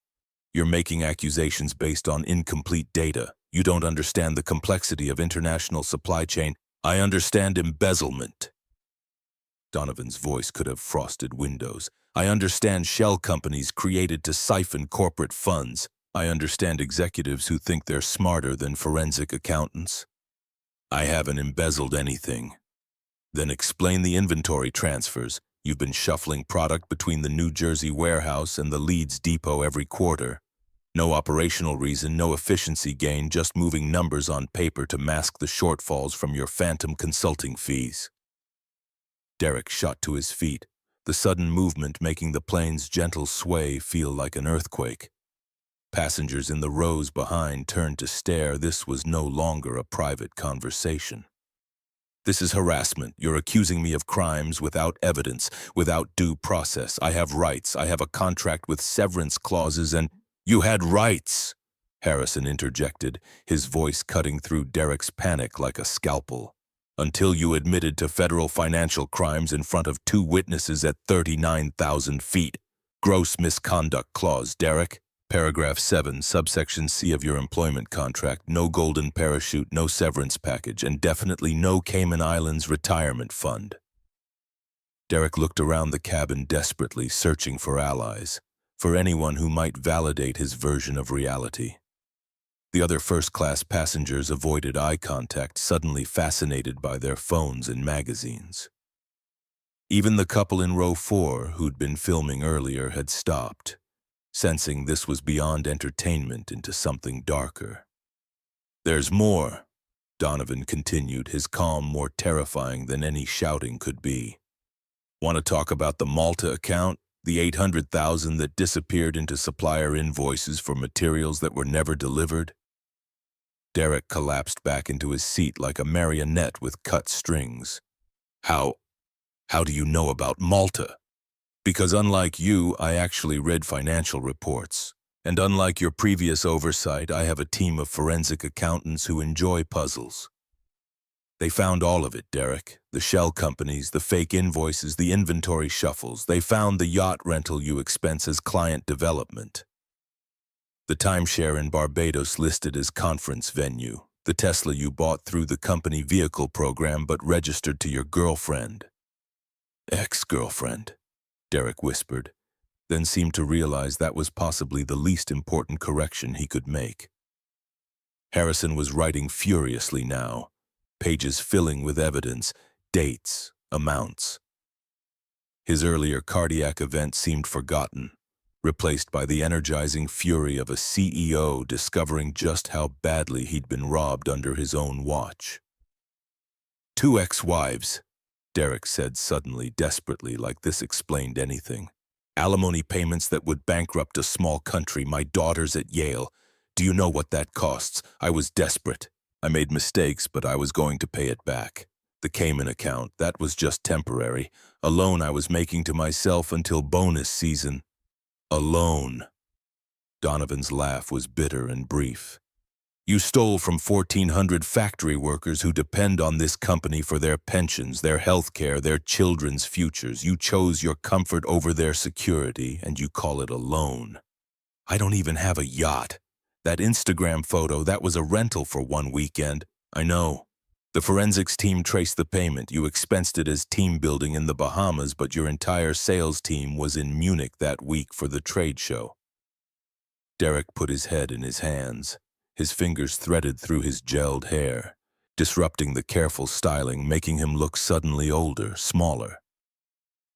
Speaker 1: You're making accusations based on incomplete data. You don't understand the complexity of international supply chain. I understand embezzlement. Donovan's voice could have frosted windows. I understand shell companies created to siphon corporate funds. I understand executives who think they're smarter than forensic accountants. I haven't embezzled anything. Then explain the inventory transfers. You've been shuffling product between the New Jersey warehouse and the Leeds depot every quarter. No operational reason, no efficiency gain, just moving numbers on paper to mask the shortfalls from your phantom consulting fees. Derek shot to his feet, the sudden movement making the plane's gentle sway feel like an earthquake. Passengers in the rows behind turned to stare. This was no longer a private conversation. This is harassment. You're accusing me of crimes without evidence, without due process. I have rights. I have a contract with severance clauses and— You had rights, Harrison interjected, his voice cutting through Derek's panic like a scalpel. Until you admitted to federal financial crimes in front of 2 witnesses at 39,000 feet. Gross misconduct clause, Derek. Paragraph 7, subsection C of your employment contract. No golden parachute, no severance package, and definitely no Cayman Islands retirement fund. Derek looked around the cabin desperately, searching for allies, for anyone who might validate his version of reality. The other first-class passengers avoided eye contact, suddenly fascinated by their phones and magazines. Even the couple in row 4, who'd been filming earlier, had stopped, sensing this was beyond entertainment into something darker. There's more, Donovan continued, his calm more terrifying than any shouting could be. Want to talk about the Malta account? The $800,000 that disappeared into supplier invoices for materials that were never delivered? Derek collapsed back into his seat like a marionette with cut strings. How do you know about Malta? Because unlike you, I actually read financial reports. And unlike your previous oversight, I have a team of forensic accountants who enjoy puzzles. They found all of it, Derek. The shell companies, the fake invoices, the inventory shuffles. They found the yacht rental you expense as client development. The timeshare in Barbados listed as conference venue. The Tesla you bought through the company vehicle program but registered to your girlfriend. Ex-girlfriend, Derek whispered, then seemed to realize that was possibly the least important correction he could make. Harrison was writing furiously now, pages filling with evidence, dates, amounts. His earlier cardiac event seemed forgotten, replaced by the energizing fury of a CEO discovering just how badly he'd been robbed under his own watch. 2 ex-wives, Derek said suddenly, desperately, like this explained anything. Alimony payments that would bankrupt a small country, my daughters at Yale. Do you know what that costs? I was desperate. I made mistakes, but I was going to pay it back. The Cayman account, that was just temporary. A loan I was making to myself until bonus season. A loan. Donovan's laugh was bitter and brief. You stole from 1,400 factory workers who depend on this company for their pensions, their health care, their children's futures. You chose your comfort over their security, and you call it a loan. I don't even have a yacht. That Instagram photo, that was a rental for one weekend. I know. The forensics team traced the payment. You expensed it as team building in the Bahamas, but your entire sales team was in Munich that week for the trade show. Derek put his head in his hands. His fingers threaded through his gelled hair, disrupting the careful styling, making him look suddenly older, smaller.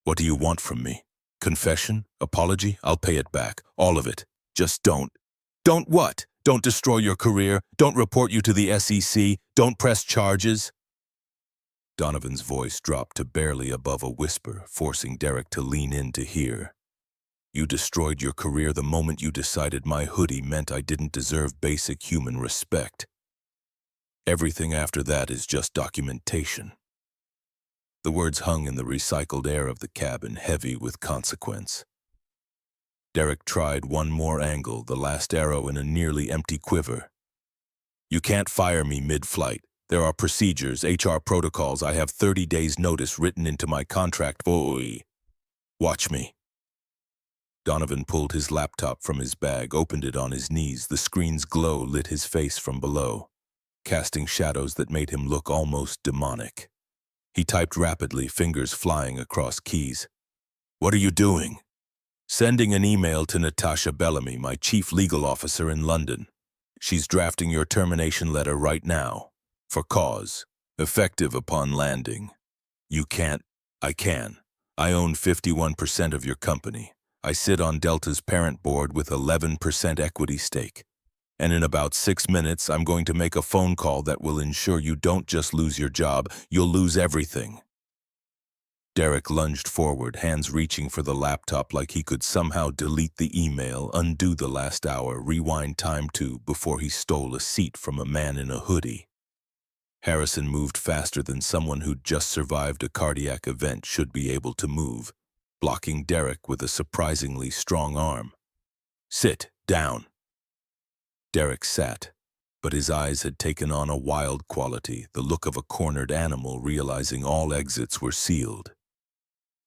Speaker 1: What do you want from me? Confession? Apology? I'll pay it back. All of it. Just don't. Don't what? Don't destroy your career? Don't report you to the SEC? Don't press charges? Donovan's voice dropped to barely above a whisper, forcing Derek to lean in to hear. You destroyed your career the moment you decided my hoodie meant I didn't deserve basic human respect. Everything after that is just documentation. The words hung in the recycled air of the cabin, heavy with consequence. Derek tried one more angle, the last arrow in a nearly empty quiver. You can't fire me mid-flight. There are procedures, HR protocols. I have 30 days' notice written into my contract. Boy, watch me. Donovan pulled his laptop from his bag, opened it on his knees. The screen's glow lit his face from below, casting shadows that made him look almost demonic. He typed rapidly, fingers flying across keys. What are you doing? Sending an email to Natasha Bellamy, my chief legal officer in London. She's drafting your termination letter right now. For cause. Effective upon landing. You can't. I can. I own 51% of your company. I sit on Delta's parent board with 11% equity stake. And in about 6 minutes, I'm going to make a phone call that will ensure you don't just lose your job, you'll lose everything. Derek lunged forward, hands reaching for the laptop like he could somehow delete the email, undo the last hour, rewind time to before he stole a seat from a man in a hoodie. Harrison moved faster than someone who'd just survived a cardiac event should be able to move, blocking Derek with a surprisingly strong arm. Sit down. Derek sat, but his eyes had taken on a wild quality, the look of a cornered animal realizing all exits were sealed.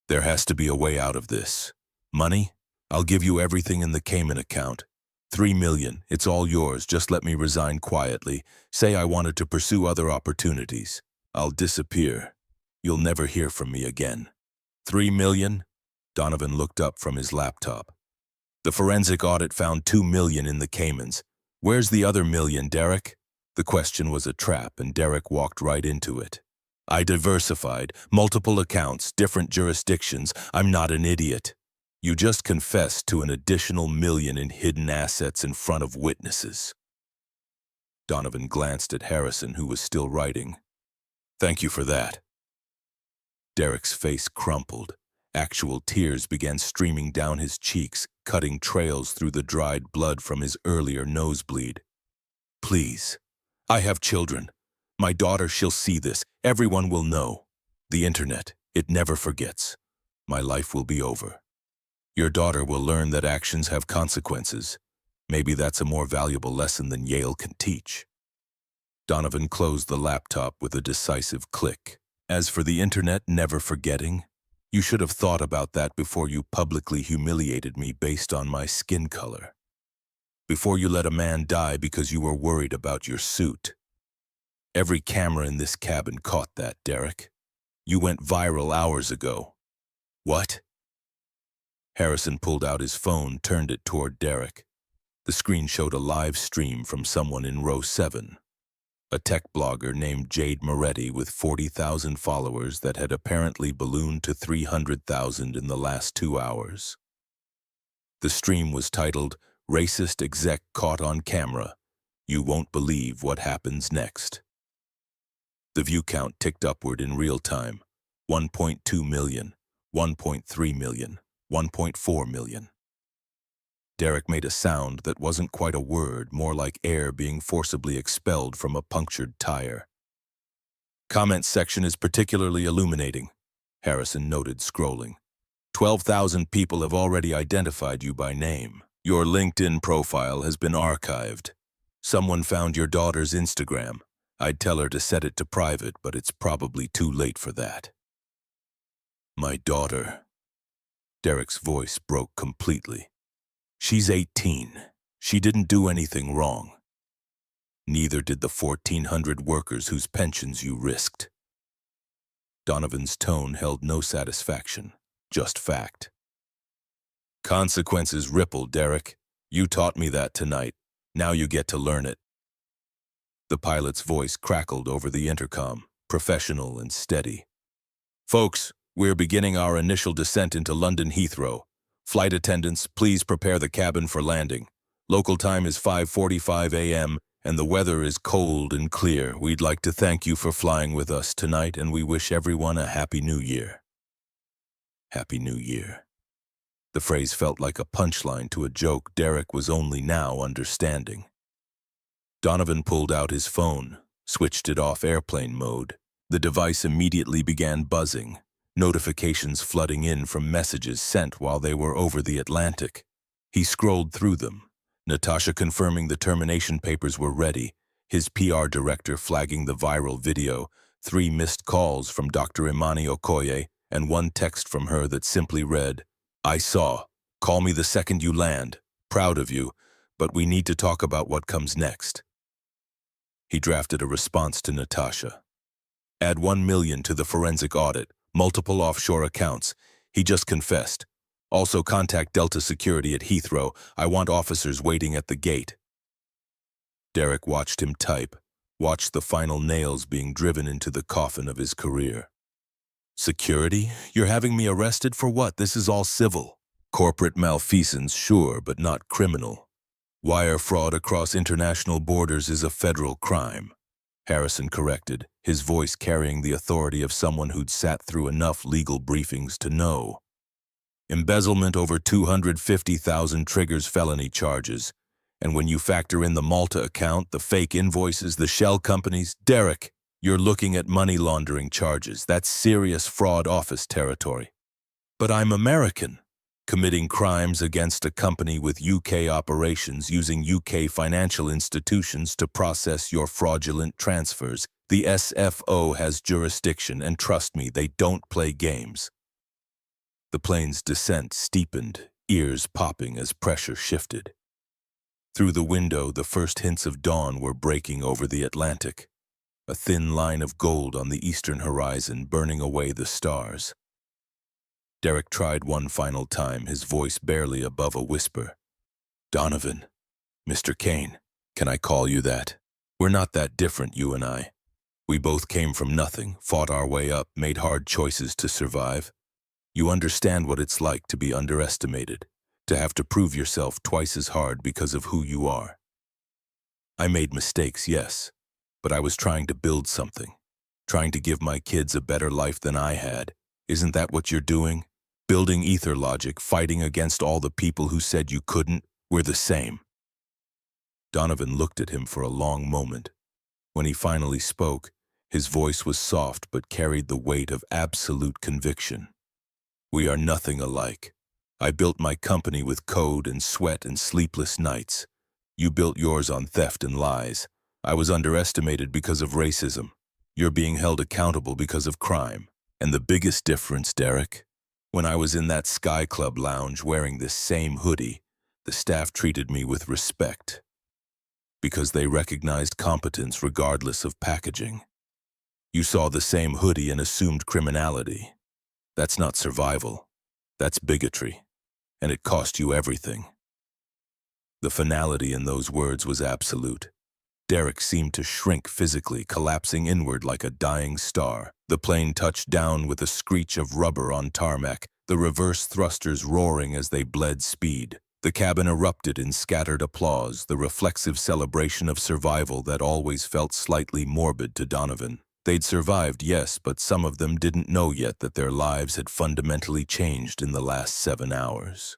Speaker 1: There has to be a way out of this. Money? I'll give you everything in the Cayman account. 3 million, it's all yours, just let me resign quietly. Say I wanted to pursue other opportunities. I'll disappear. You'll never hear from me again. 3 million? Donovan looked up from his laptop. The forensic audit found 2 million in the Caymans. Where's the other million, Derek? The question was a trap, and Derek walked right into it. I diversified, multiple accounts, different jurisdictions. I'm not an idiot. You just confessed to an additional million in hidden assets in front of witnesses. Donovan glanced at Harrison, who was still writing. Thank you for that. Derek's face crumpled. Actual tears began streaming down his cheeks, cutting trails through the dried blood from his earlier nosebleed. Please, I have children. My daughter, she'll see this. Everyone will know. The internet, it never forgets. My life will be over. Your daughter will learn that actions have consequences. Maybe that's a more valuable lesson than Yale can teach. Donovan closed the laptop with a decisive click. As for the internet never forgetting, you should have thought about that before you publicly humiliated me based on my skin color. Before you let a man die because you were worried about your suit. Every camera in this cabin caught that, Derek. You went viral hours ago. What? Harrison pulled out his phone, turned it toward Derek. The screen showed a live stream from someone in row 7. A tech blogger named Jade Moretti with 40,000 followers that had apparently ballooned to 300,000 in the last 2 hours. The stream was titled, "Racist Exec Caught on Camera. You Won't Believe What Happens Next." The view count ticked upward in real time. 1.2 million, 1.3 million, 1.4 million. Derek made a sound that wasn't quite a word, more like air being forcibly expelled from a punctured tire. Comment section is particularly illuminating, Harrison noted, scrolling. 12,000 people have already identified you by name. Your LinkedIn profile has been archived. Someone found your daughter's Instagram. I'd tell her to set it to private, but it's probably too late for that. My daughter. Derek's voice broke completely. She's 18. She didn't do anything wrong. Neither did the 1,400 workers whose pensions you risked. Donovan's tone held no satisfaction, just fact. Consequences ripple, Derek. You taught me that tonight. Now you get to learn it. The pilot's voice crackled over the intercom, professional and steady. Folks, we're beginning our initial descent into London Heathrow. Flight attendants, please prepare the cabin for landing. Local time is 5:45 a.m., and the weather is cold and clear. We'd like to thank you for flying with us tonight, and we wish everyone a Happy New Year. Happy New Year. The phrase felt like a punchline to a joke Derek was only now understanding. Donovan pulled out his phone, switched it off airplane mode. The device immediately began buzzing, notifications flooding in from messages sent while they were over the Atlantic. He scrolled through them, Natasha confirming the termination papers were ready, his PR director flagging the viral video, 3 missed calls from Dr. Imani Okoye, and 1 text from her that simply read, I saw. Call me the second you land. Proud of you, but we need to talk about what comes next. He drafted a response to Natasha. Add 1 million to the forensic audit, multiple offshore accounts. He just confessed. Also contact Delta Security at Heathrow. I want officers waiting at the gate. Derek watched him type, watched the final nails being driven into the coffin of his career. Security? You're having me arrested for what? This is all civil. Corporate malfeasance, sure, but not criminal. Wire fraud across international borders is a federal crime. Harrison corrected, his voice carrying the authority of someone who'd sat through enough legal briefings to know. Embezzlement over 250,000 triggers felony charges. And when you factor in the Malta account, the fake invoices, the shell companies, Derek, you're looking at money laundering charges. That's serious fraud office territory. But I'm American, committing crimes against a company with UK operations using UK financial institutions to process your fraudulent transfers. The SFO has jurisdiction, and trust me, they don't play games. The plane's descent steepened, ears popping as pressure shifted. Through the window, the first hints of dawn were breaking over the Atlantic, a thin line of gold on the eastern horizon burning away the stars. Derek tried one final time, his voice barely above a whisper. Donovan, Mr. Kane, can I call you that? We're not that different, you and I. We both came from nothing, fought our way up, made hard choices to survive. You understand what it's like to be underestimated, to have to prove yourself twice as hard because of who you are. I made mistakes, yes, but I was trying to build something, trying to give my kids a better life than I had. Isn't that what you're doing? Building EtherLogic, fighting against all the people who said you couldn't. We're the same. Donovan looked at him for a long moment. When he finally spoke, his voice was soft but carried the weight of absolute conviction. "We are nothing alike. I built my company with code and sweat and sleepless nights. You built yours on theft and lies. I was underestimated because of racism. You're being held accountable because of crime. And the biggest difference, Derek, when I was in that Sky Club lounge wearing this same hoodie, the staff treated me with respect because they recognized competence regardless of packaging. You saw the same hoodie and assumed criminality. That's not survival. That's bigotry. And it cost you everything." The finality in those words was absolute. Derek seemed to shrink physically, collapsing inward like a dying star. The plane touched down with a screech of rubber on tarmac, the reverse thrusters roaring as they bled speed. The cabin erupted in scattered applause, the reflexive celebration of survival that always felt slightly morbid to Donovan. They'd survived, yes, but some of them didn't know yet that their lives had fundamentally changed in the last 7 hours.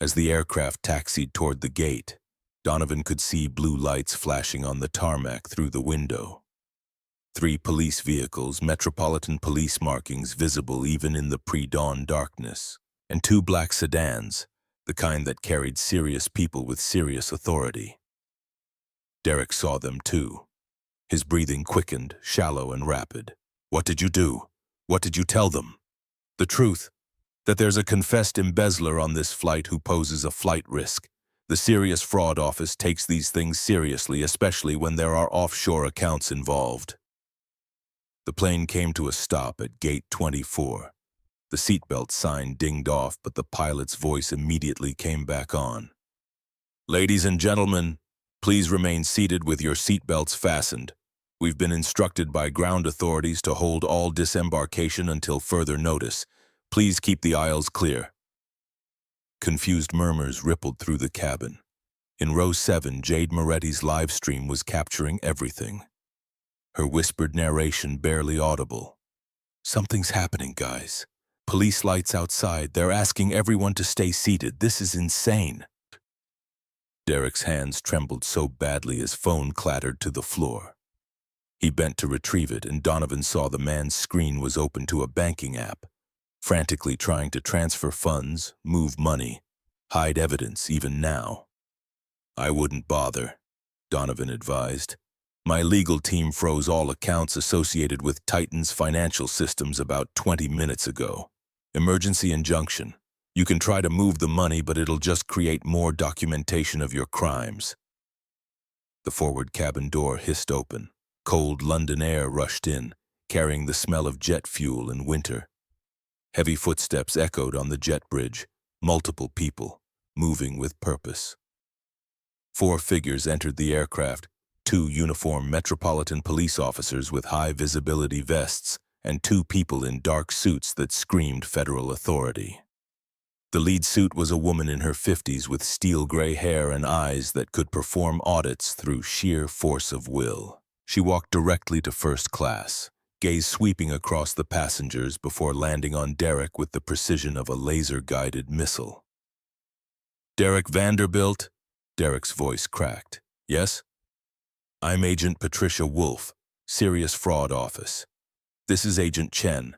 Speaker 1: As the aircraft taxied toward the gate, Donovan could see blue lights flashing on the tarmac through the window. 3 police vehicles, Metropolitan Police markings visible even in the pre-dawn darkness, and 2 black sedans, the kind that carried serious people with serious authority. Derek saw them too. His breathing quickened, shallow and rapid. "What did you do? What did you tell them?" "The truth, that there's a confessed embezzler on this flight who poses a flight risk. The Serious Fraud Office takes these things seriously, especially when there are offshore accounts involved." The plane came to a stop at Gate 24. The seatbelt sign dinged off, but the pilot's voice immediately came back on. "Ladies and gentlemen, please remain seated with your seatbelts fastened. We've been instructed by ground authorities to hold all disembarkation until further notice. Please keep the aisles clear." Confused murmurs rippled through the cabin. In row 7, Jade Moretti's live stream was capturing everything. Her whispered narration barely audible. "Something's happening, guys. Police lights outside. They're asking everyone to stay seated. This is insane." Derek's hands trembled so badly his phone clattered to the floor. He bent to retrieve it, and Donovan saw the man's screen was open to a banking app, frantically trying to transfer funds, move money, hide evidence even now. "I wouldn't bother," Donovan advised. "My legal team froze all accounts associated with Titan's financial systems about 20 minutes ago. Emergency injunction. You can try to move the money, but it'll just create more documentation of your crimes." The forward cabin door hissed open. Cold London air rushed in, carrying the smell of jet fuel in winter. Heavy footsteps echoed on the jet bridge, multiple people, moving with purpose. 4 figures entered the aircraft, 2 uniformed Metropolitan Police officers with high-visibility vests, and 2 people in dark suits that screamed federal authority. The lead suit was a woman in her 50s with steel-gray hair and eyes that could perform audits through sheer force of will. She walked directly to first class, gaze sweeping across the passengers before landing on Derek with the precision of a laser-guided missile. "Derek Vanderbilt?" Derek's voice cracked. "Yes?" "I'm Agent Patricia Wolf, Serious Fraud Office. This is Agent Chen.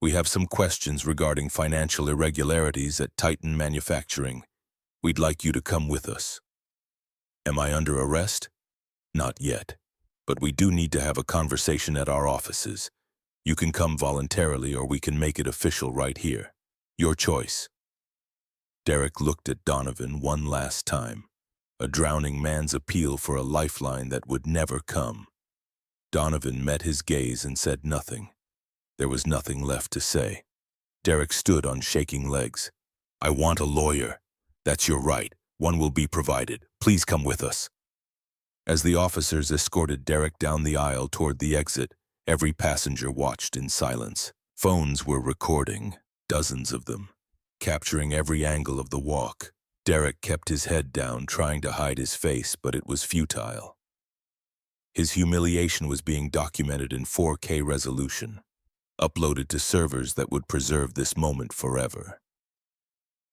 Speaker 1: We have some questions regarding financial irregularities at Titan Manufacturing. We'd like you to come with us." "Am I under arrest?" "Not yet, but we do need to have a conversation at our offices. You can come voluntarily or we can make it official right here. Your choice." Derek looked at Donovan one last time, a drowning man's appeal for a lifeline that would never come. Donovan met his gaze and said nothing. There was nothing left to say. Derek stood on shaking legs. "I want a lawyer." "That's your right. One will be provided. Please come with us." As the officers escorted Derek down the aisle toward the exit, every passenger watched in silence. Phones were recording, dozens of them, capturing every angle of the walk. Derek kept his head down, trying to hide his face, but it was futile. His humiliation was being documented in 4K resolution, uploaded to servers that would preserve this moment forever.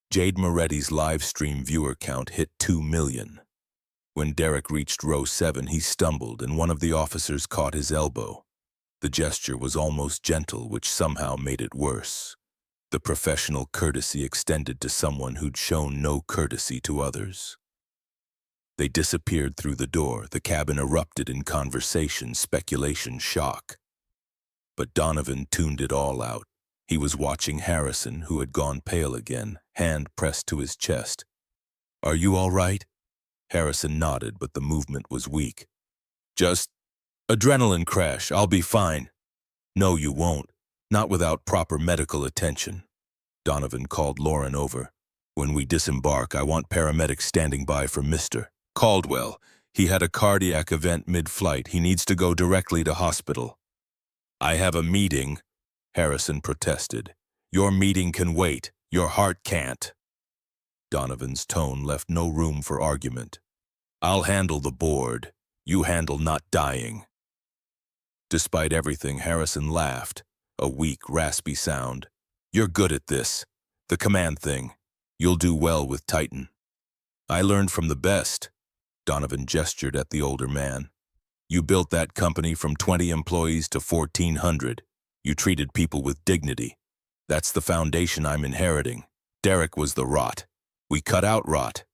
Speaker 1: Jade Moretti's live stream viewer count hit 2 million. When Derek reached row 7, he stumbled and one of the officers caught his elbow. The gesture was almost gentle, which somehow made it worse. The professional courtesy extended to someone who'd shown no courtesy to others. They disappeared through the door. The cabin erupted in conversation, speculation, shock. But Donovan tuned it all out. He was watching Harrison, who had gone pale again, hand pressed to his chest. "Are you all right?" Harrison nodded, but the movement was weak. "Just adrenaline crash. I'll be fine." "No, you won't. Not without proper medical attention." Donovan called Lauren over. "When we disembark, I want paramedics standing by for Mr. Caldwell. He had a cardiac event mid-flight. He needs to go directly to hospital." "I have a meeting," Harrison protested. "Your meeting can wait. Your heart can't." Donovan's tone left no room for argument. "I'll handle the board. You handle not dying." Despite everything, Harrison laughed, a weak, raspy sound. "You're good at this. The command thing. You'll do well with Titan." "I learned from the best." Donovan gestured at the older man. "You built that company from 20 employees to 1,400. You treated people with dignity. That's the foundation I'm inheriting. Derek was the rot. We cut out rot."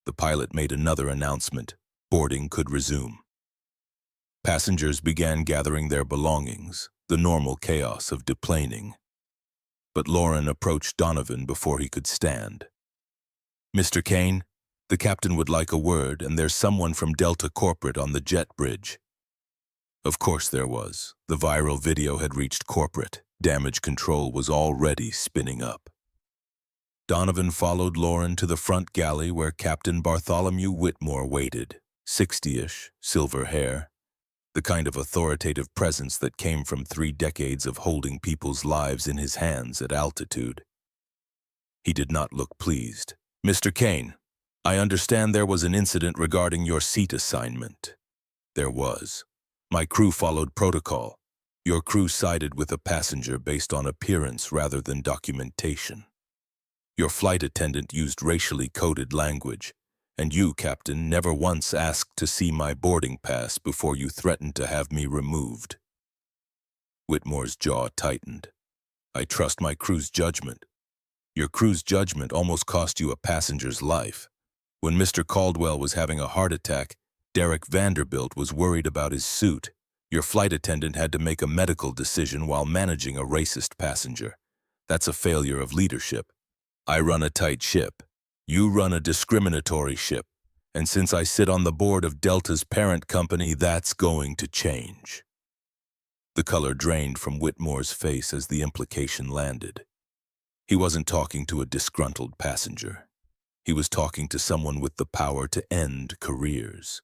Speaker 1: The pilot made another announcement. Boarding could resume. Passengers began gathering their belongings, the normal chaos of deplaning. But Lauren approached Donovan before he could stand. "Mr. Kane, the captain would like a word, and there's someone from Delta Corporate on the jet bridge." Of course there was. The viral video had reached corporate. Damage control was already spinning up. Donovan followed Lauren to the front galley where Captain Bartholomew Whitmore waited, 60-ish, silver hair, the kind of authoritative presence that came from 3 decades of holding people's lives in his hands at altitude. He did not look pleased. "Mr. Kane, I understand there was an incident regarding your seat assignment." "There was. My crew followed protocol. Your crew sided with a passenger based on appearance rather than documentation. Your flight attendant used racially coded language, and you, Captain, never once asked to see my boarding pass before you threatened to have me removed." Whitmore's jaw tightened. "I trust my crew's judgment." "Your crew's judgment almost cost you a passenger's life. When Mr. Caldwell was having a heart attack, Derek Vanderbilt was worried about his suit. Your flight attendant had to make a medical decision while managing a racist passenger. That's a failure of leadership. I run a tight ship. You run a discriminatory ship. And since I sit on the board of Delta's parent company, that's going to change." The color drained from Whitmore's face as the implication landed. He wasn't talking to a disgruntled passenger. He was talking to someone with the power to end careers.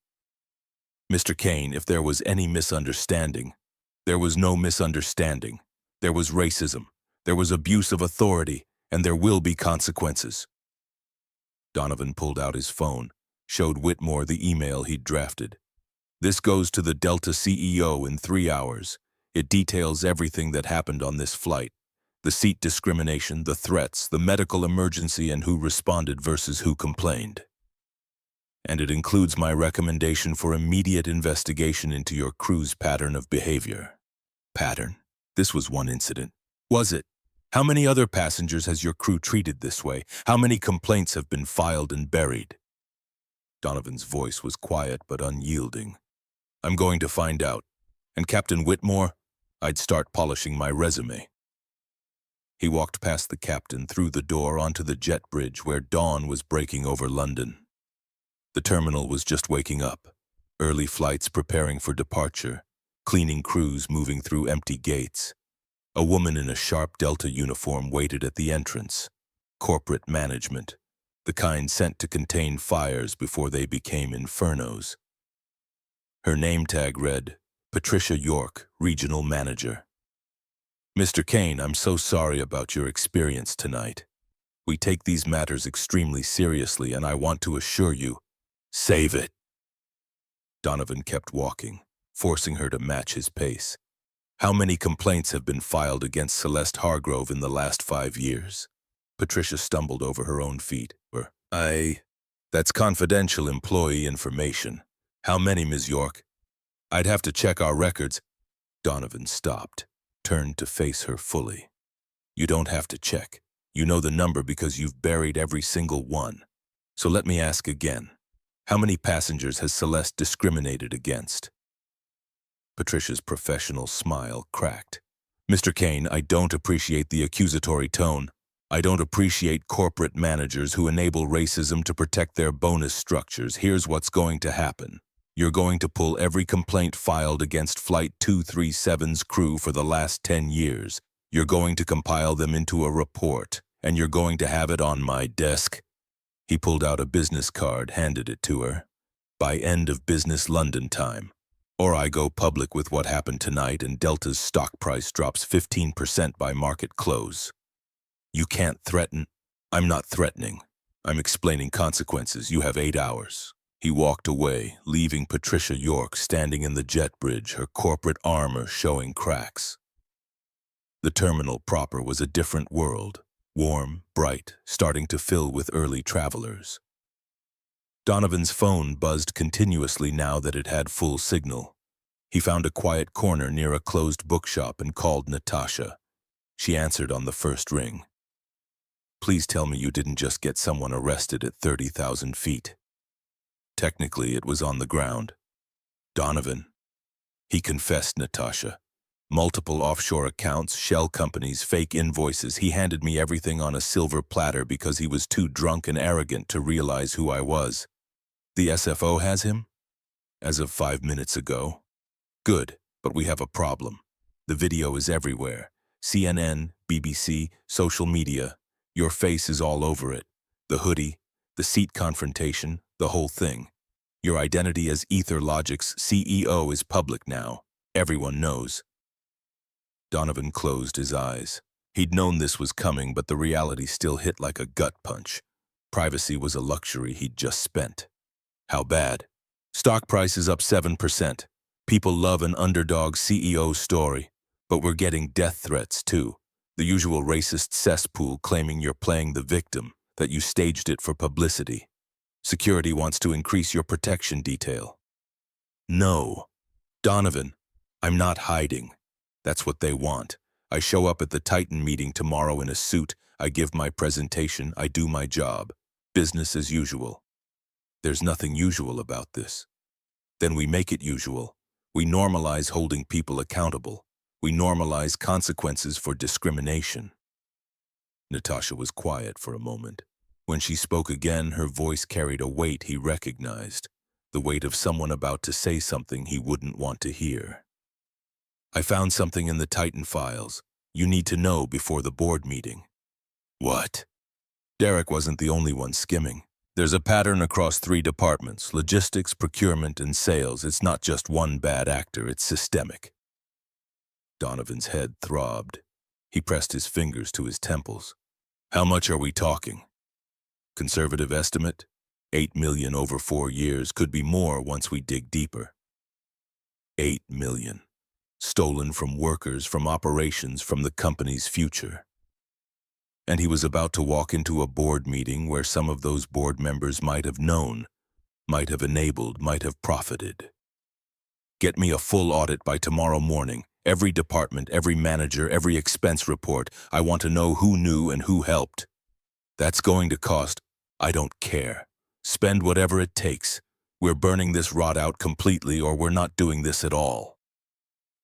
Speaker 1: "Mr. Kane, if there was any misunderstanding, there was no misunderstanding. There was racism. There was abuse of authority, and there will be consequences." Donovan pulled out his phone, showed Whitmore the email he'd drafted. "This goes to the Delta CEO in 3 hours. It details everything that happened on this flight. The seat discrimination, the threats, the medical emergency, and who responded versus who complained. And it includes my recommendation for immediate investigation into your crew's pattern of behavior." Pattern? This was one incident. Was it? How many other passengers has your crew treated this way? How many complaints have been filed and buried? Donovan's voice was quiet but unyielding. "I'm going to find out. And Captain Whitmore, I'd start polishing my resume." He walked past the captain through the door onto the jet bridge where dawn was breaking over London. The terminal was just waking up. Early flights preparing for departure, cleaning crews moving through empty gates. A woman in a sharp Delta uniform waited at the entrance. Corporate management, the kind sent to contain fires before they became infernos. Her name tag read, Patricia York, Regional Manager. "Mr. Kane, I'm so sorry about your experience tonight. We take these matters extremely seriously, and I want to assure you, save it." Donovan kept walking, forcing her to match his pace. "How many complaints have been filed against Celeste Hargrove in the last 5 years? Patricia stumbled over her own feet. That's confidential employee information. How many, Ms. York? I'd have to check our records. Donovan stopped, turned to face her fully. You don't have to check. You know the number because you've buried every single one. So let me ask again. How many passengers has Celeste discriminated against? Patricia's professional smile cracked. Mr. Kane, I don't appreciate the accusatory tone. I don't appreciate corporate managers who enable racism to protect their bonus structures. Here's what's going to happen. You're going to pull every complaint filed against Flight 237's crew for the last 10 years. You're going to compile them into a report, and you're going to have it on my desk. He pulled out a business card, handed it to her. By end of business London time. Or I go public with what happened tonight and Delta's stock price drops 15% by market close. You can't threaten. I'm not threatening. I'm explaining consequences. You have 8 hours. He walked away, leaving Patricia York standing in the jet bridge, her corporate armor showing cracks. The terminal proper was a different world, warm, bright, starting to fill with early travelers. Donovan's phone buzzed continuously now that it had full signal. He found a quiet corner near a closed bookshop and called Natasha. She answered on the first ring. Please tell me you didn't just get someone arrested at 30,000 feet. Technically, it was on the ground. Donovan. He confessed, Natasha. Multiple offshore accounts, shell companies, fake invoices. He handed me everything on a silver platter because he was too drunk and arrogant to realize who I was. The SFO has him? As of 5 minutes ago. Good, but we have a problem. The video is everywhere. CNN, BBC, social media. Your face is all over it. The hoodie, the seat confrontation, the whole thing. Your identity as EtherLogic's CEO is public now. Everyone knows. Donovan closed his eyes. He'd known this was coming, but the reality still hit like a gut punch. Privacy was a luxury he'd just spent. How bad? Stock price is up 7%. People love an underdog CEO story, but we're getting death threats too. The usual racist cesspool claiming you're playing the victim, that you staged it for publicity. Security wants to increase your protection detail. No. Donovan, I'm not hiding. That's what they want. I show up at the Titan meeting tomorrow in a suit, I give my presentation, I do my job. Business as usual. There's nothing usual about this. Then we make it usual. We normalize holding people accountable. We normalize consequences for discrimination. Natasha was quiet for a moment. When she spoke again, her voice carried a weight he recognized, the weight of someone about to say something he wouldn't want to hear. I found something in the Titan files. You need to know before the board meeting. What? Derek wasn't the only one skimming. There's a pattern across 3 departments, logistics, procurement, and sales. It's not just one bad actor, it's systemic. Donovan's head throbbed. He pressed his fingers to his temples. How much are we talking? Conservative estimate? 8 million over 4 years, could be more once we dig deeper. 8 million. Stolen from workers, from operations, from the company's future. And he was about to walk into a board meeting where some of those board members might have known, might have enabled, might have profited. Get me a full audit by tomorrow morning. Every department, every manager, every expense report. I want to know who knew and who helped. That's going to cost. I don't care. Spend whatever it takes. We're burning this rot out completely or we're not doing this at all.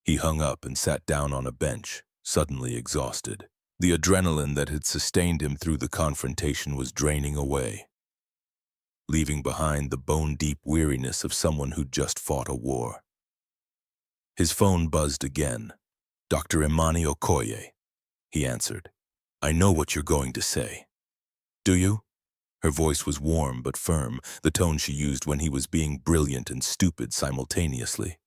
Speaker 1: He hung up and sat down on a bench, suddenly exhausted. The adrenaline that had sustained him through the confrontation was draining away, leaving behind the bone-deep weariness of someone who'd just fought a war. His phone buzzed again. Dr. Imani Okoye, he answered. I know what you're going to say. Do you? Her voice was warm but firm, the tone she used when he was being brilliant and stupid simultaneously.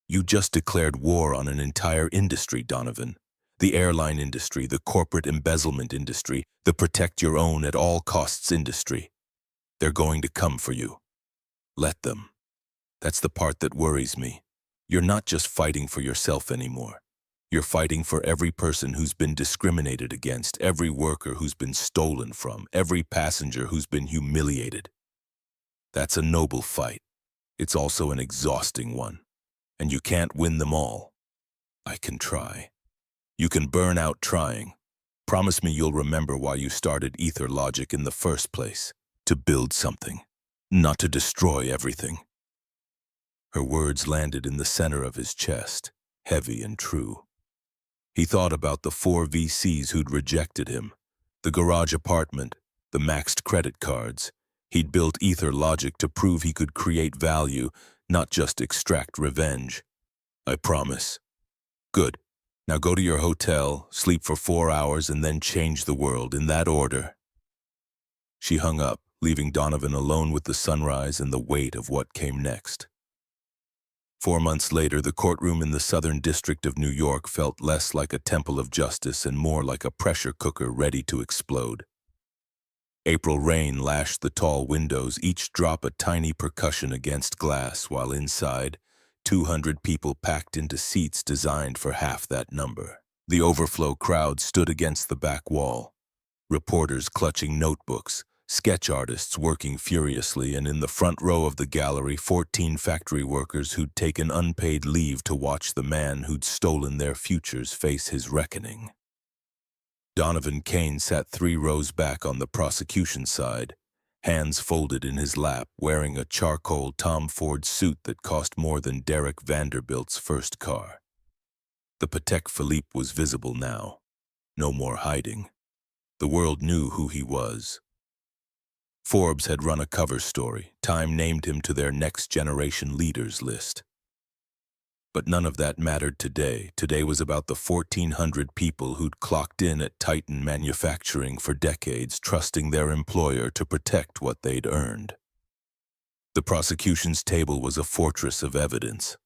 Speaker 1: You just declared war on an entire industry, Donovan. The airline industry, the corporate embezzlement industry, the protect your own at all costs industry. They're going to come for you. Let them. That's the part that worries me. You're not just fighting for yourself anymore. You're fighting for every person who's been discriminated against, every worker who's been stolen from, every passenger who's been humiliated. That's a noble fight. It's also an exhausting one. And you can't win them all. I can try. You can burn out trying. Promise me you'll remember why you started Ether Logic in the first place. To build something, not to destroy everything. Her words landed in the center of his chest, heavy and true. He thought about the 4 VCs who'd rejected him, the garage apartment, the maxed credit cards. He'd built Ether Logic to prove he could create value, not just extract revenge. I promise. Good. Now go to your hotel, sleep for 4 hours, and then change the world in that order. She hung up, leaving Donovan alone with the sunrise and the weight of what came next. 4 months later, the courtroom in the Southern District of New York felt less like a temple of justice and more like a pressure cooker ready to explode. April rain lashed the tall windows, each drop a tiny percussion against glass, while inside, 200 people packed into seats designed for half that number. The overflow crowd stood against the back wall, reporters clutching notebooks, sketch artists working furiously, and in the front row of the gallery, 14 factory workers who'd taken unpaid leave to watch the man who'd stolen their futures face his reckoning. Donovan Kane sat 3 rows back on the prosecution side, hands folded in his lap, wearing a charcoal Tom Ford suit that cost more than Derek Vanderbilt's first car. The Patek Philippe was visible now. No more hiding. The world knew who he was. Forbes had run a cover story. Time named him to their next generation leaders list. But none of that mattered today. Today was about the 1,400 people who'd clocked in at Titan Manufacturing for decades, trusting their employer to protect what they'd earned. The prosecution's table was a fortress of evidence.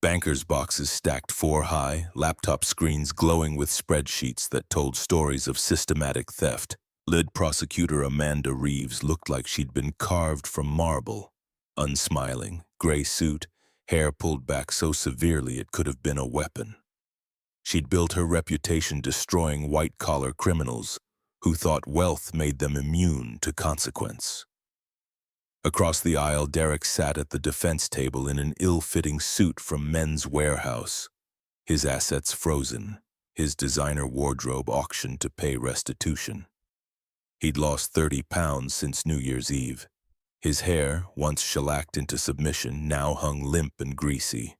Speaker 1: Bankers' boxes stacked 4 high, laptop screens glowing with spreadsheets that told stories of systematic theft. Lead prosecutor Amanda Reeves looked like she'd been carved from marble. Unsmiling, gray suit, hair pulled back so severely it could have been a weapon. She'd built her reputation destroying white-collar criminals who thought wealth made them immune to consequence. Across the aisle, Derek sat at the defense table in an ill-fitting suit from Men's Warehouse, his assets frozen, his designer wardrobe auctioned to pay restitution. He'd lost 30 pounds since New Year's Eve. His hair, once shellacked into submission, now hung limp and greasy.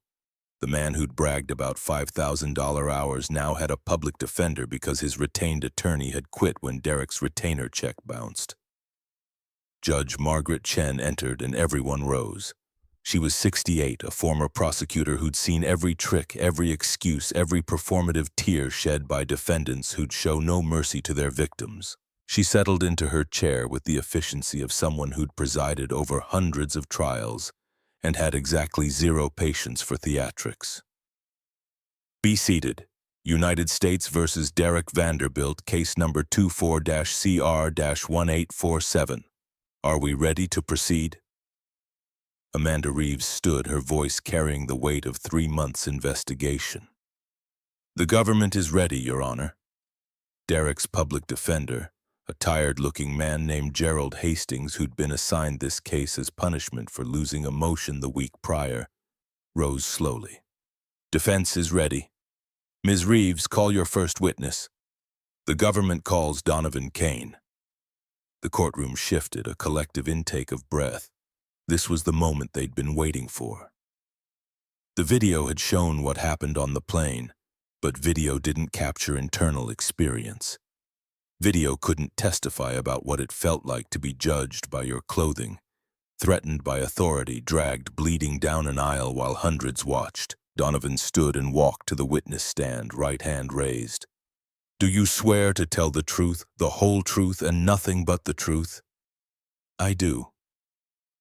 Speaker 1: The man who'd bragged about $5,000 hours now had a public defender because his retained attorney had quit when Derek's retainer check bounced. Judge Margaret Chen entered and everyone rose. She was 68, a former prosecutor who'd seen every trick, every excuse, every performative tear shed by defendants who'd show no mercy to their victims. She settled into her chair with the efficiency of someone who'd presided over hundreds of trials and had exactly 0 patience for theatrics. Be seated. United States versus Derek Vanderbilt, case number 24-CR-1847. Are we ready to proceed? Amanda Reeves stood, her voice carrying the weight of 3 months' investigation. The government is ready, Your Honor. Derek's public defender, a tired-looking man named Gerald Hastings, who'd been assigned this case as punishment for losing a motion the week prior, rose slowly. Defense is ready. Ms. Reeves, call your first witness. The government calls Donovan Kane. The courtroom shifted, a collective intake of breath. This was the moment they'd been waiting for. The video had shown what happened on the plane, but video didn't capture internal experience. Video couldn't testify about what it felt like to be judged by your clothing, threatened by authority, dragged bleeding down an aisle while hundreds watched. Donovan stood and walked to the witness stand, right hand raised. Do you swear to tell the truth, the whole truth, and nothing but the truth? I do.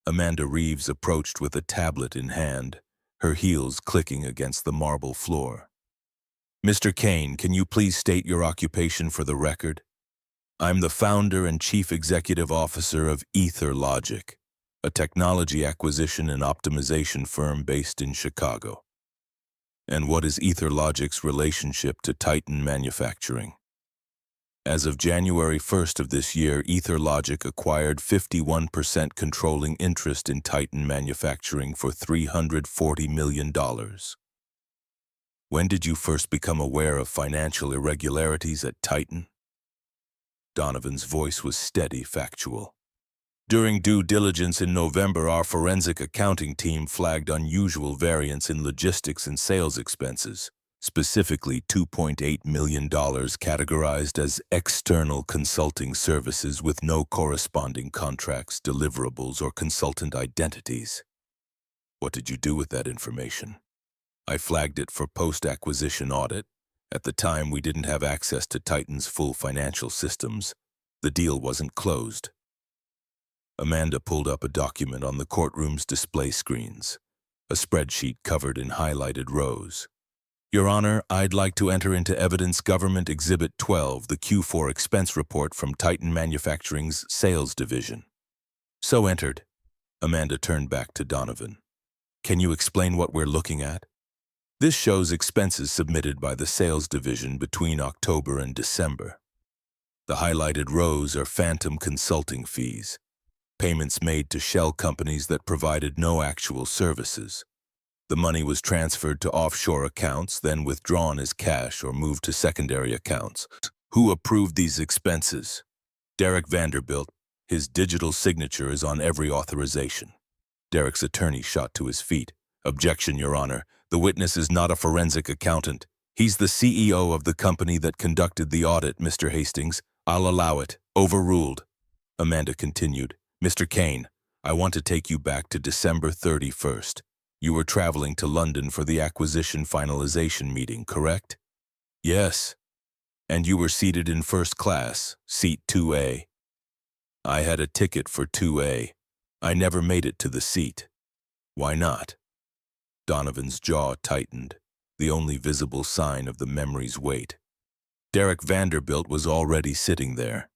Speaker 1: Amanda Reeves approached with a tablet in hand, her heels clicking against the marble floor. Mr. Kane, can you please state your occupation for the record? I'm the founder and chief executive officer of Ether Logic, a technology acquisition and optimization firm based in Chicago. And what is Ether Logic's relationship to Titan Manufacturing? As of January 1st of this year, EtherLogic acquired 51% controlling interest in Titan Manufacturing for $340 million. When did you first become aware of financial irregularities at Titan? Donovan's voice was steady, factual. During due diligence in November, our forensic accounting team flagged unusual variance in logistics and sales expenses, specifically $2.8 million categorized as external consulting services with no corresponding contracts, deliverables, or consultant identities. What did you do with that information? I flagged it for post-acquisition audit. At the time, we didn't have access to Titan's full financial systems. The deal wasn't closed. Amanda pulled up a document on the courtroom's display screens, a spreadsheet covered in highlighted rows. Your Honor, I'd like to enter into evidence Government Exhibit 12, the Q4 expense report from Titan Manufacturing's sales division. So entered. Amanda turned back to Donovan. Can you explain what we're looking at? This shows expenses submitted by the sales division between October and December. The highlighted rows are phantom consulting fees, payments made to shell companies that provided no actual services. The money was transferred to offshore accounts, then withdrawn as cash or moved to secondary accounts. Who approved these expenses? Derek Vanderbilt. His digital signature is on every authorization. Derek's attorney shot to his feet. Objection, Your Honor. The witness is not a forensic accountant. He's the CEO of the company that conducted the audit, Mr. Hastings. I'll allow it. Overruled. Amanda continued. Mr. Kane, I want to take you back to December 31st. You were traveling to London for the acquisition finalization meeting, correct? Yes. And you were seated in first class, seat 2A. I had a ticket for 2A. I never made it to the seat. Why not? Donovan's jaw tightened, the only visible sign of the memory's weight. Derek Vanderbilt was already sitting there.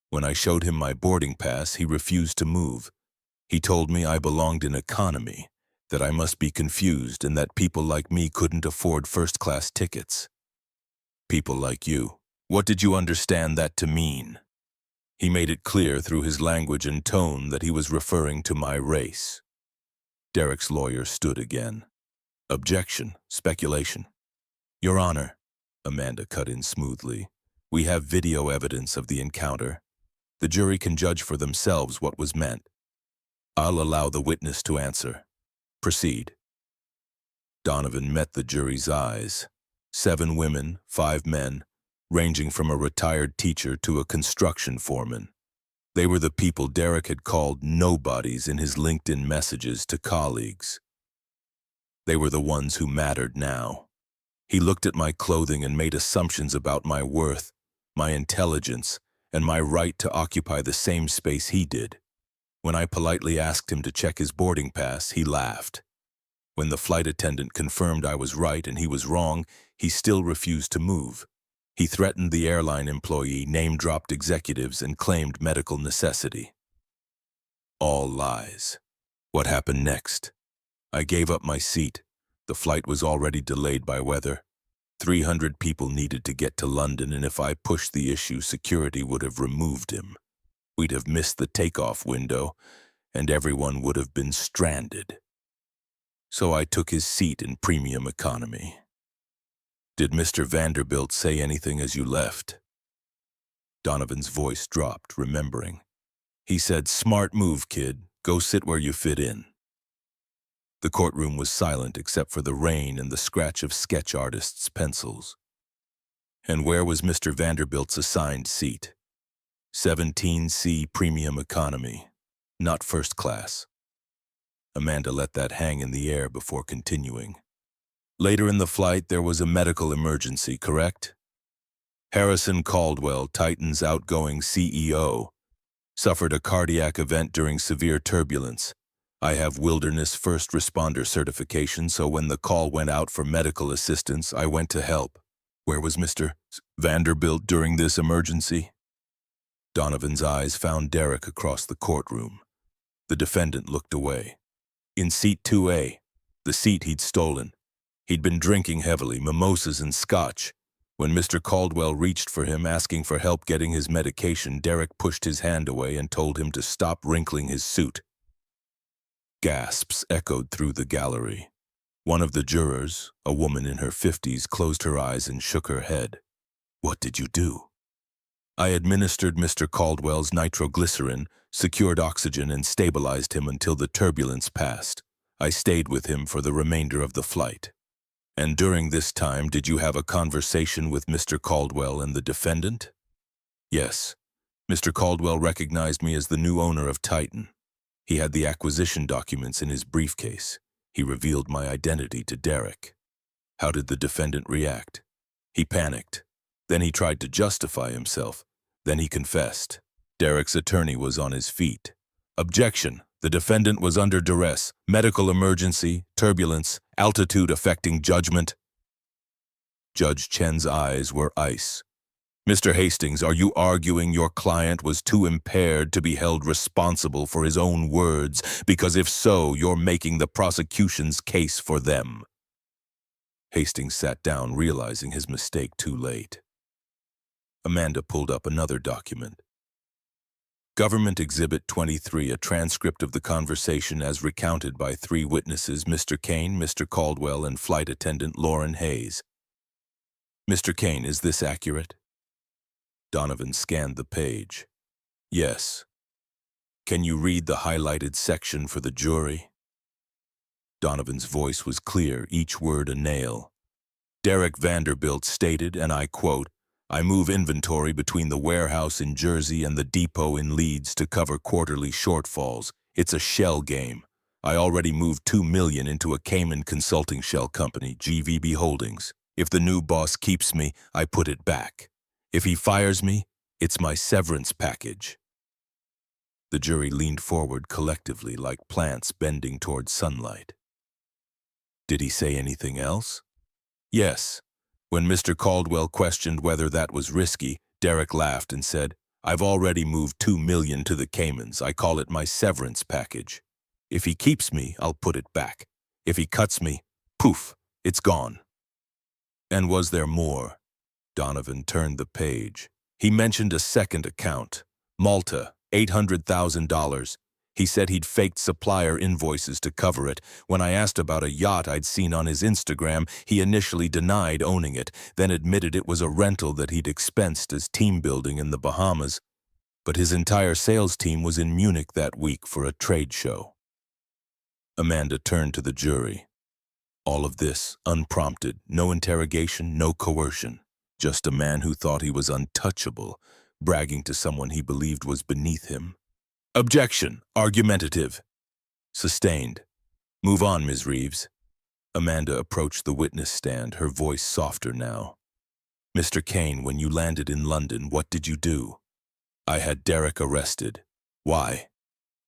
Speaker 1: When I showed him my boarding pass, he refused to move. He told me I belonged in economy, that I must be confused and that people like me couldn't afford first-class tickets. People like you. What did you understand that to mean? He made it clear through his language and tone that he was referring to my race. Derek's lawyer stood again. Objection, speculation. Your Honor, Amanda cut in smoothly, we have video evidence of the encounter. The jury can judge for themselves what was meant. I'll allow the witness to answer. Proceed. Donovan met the jury's eyes. 7 women, 5 men, ranging from a retired teacher to a construction foreman. They were the people Derek had called nobodies in his LinkedIn messages to colleagues. They were the ones who mattered now. He looked at my clothing and made assumptions about my worth, my intelligence, and my right to occupy the same space he did. When I politely asked him to check his boarding pass, he laughed. When the flight attendant confirmed I was right and he was wrong, he still refused to move. He threatened the airline employee, name-dropped executives, and claimed medical necessity. All lies. What happened next? I gave up my seat. The flight was already delayed by weather. 300 people needed to get to London, and if I pushed the issue, security would have removed him. We'd have missed the takeoff window, and everyone would have been stranded. So I took his seat in premium economy. Did Mr. Vanderbilt say anything as you left? Donovan's voice dropped, remembering. He said, "Smart move, kid. Go sit where you fit in." The courtroom was silent except for the rain and the scratch of sketch artists' pencils. And where was Mr. Vanderbilt's assigned seat? 17C Premium Economy, not first class. Amanda let that hang in the air before continuing. Later in the flight, there was a medical emergency, correct? Harrison Caldwell, Titan's outgoing CEO, suffered a cardiac event during severe turbulence. I have wilderness first responder certification, so when the call went out for medical assistance, I went to help. Where was Mr. Vanderbilt during this emergency? Donovan's eyes found Derek across the courtroom. The defendant looked away. In seat 2A, the seat he'd stolen. He'd been drinking heavily, mimosas and scotch. When Mr. Caldwell reached for him, asking for help getting his medication, Derek pushed his hand away and told him to stop wrinkling his suit. Gasps echoed through the gallery. One of the jurors, a woman in her 50s, closed her eyes and shook her head. "What did you do?" "I administered Mr. Caldwell's nitroglycerin, secured oxygen, and stabilized him until the turbulence passed. I stayed with him for the remainder of the flight." "And during this time, did you have a conversation with Mr. Caldwell and the defendant?" "Yes. Mr. Caldwell recognized me as the new owner of Titan. He had the acquisition documents in his briefcase. He revealed my identity to Derek." "How did the defendant react?" "He panicked. Then he tried to justify himself. Then he confessed." Derek's attorney was on his feet. "Objection. The defendant was under duress, medical emergency, turbulence, altitude affecting judgment." Judge Chen's eyes were ice. "Mr. Hastings, are you arguing your client was too impaired to be held responsible for his own words? Because if so, you're making the prosecution's case for them." Hastings sat down, realizing his mistake too late. Amanda pulled up another document. Government Exhibit 23, a transcript of the conversation as recounted by 3 witnesses, Mr. Kane, Mr. Caldwell, and flight attendant Lauren Hayes. "Mr. Kane, is this accurate?" Donovan scanned the page. "Yes." "Can you read the highlighted section for the jury?" Donovan's voice was clear, each word a nail. "Derek Vanderbilt stated, and I quote, 'I move inventory between the warehouse in Jersey and the depot in Leeds to cover quarterly shortfalls. It's a shell game. I already moved $2 million into a Cayman consulting shell company, GVB Holdings. If the new boss keeps me, I put it back. If he fires me, it's my severance package." The jury leaned forward collectively like plants bending toward sunlight. "Did he say anything else?" "Yes. When Mr. Caldwell questioned whether that was risky, Derek laughed and said, 'I've already moved $2 million to the Caymans. I call it my severance package. If he keeps me, I'll put it back. If he cuts me, poof, it's gone.'" "And was there more?" Donovan turned the page. "He mentioned a second account. Malta, $800,000. He said he'd faked supplier invoices to cover it. When I asked about a yacht I'd seen on his Instagram, he initially denied owning it, then admitted it was a rental that he'd expensed as team building in the Bahamas. But his entire sales team was in Munich that week for a trade show." Amanda turned to the jury. All of this, unprompted, no interrogation, no coercion. Just a man who thought he was untouchable, bragging to someone he believed was beneath him. "Objection. Argumentative." "Sustained. Move on, Ms. Reeves." Amanda approached the witness stand, her voice softer now. "Mr. Kane, when you landed in London, what did you do?" "I had Derek arrested." "Why?"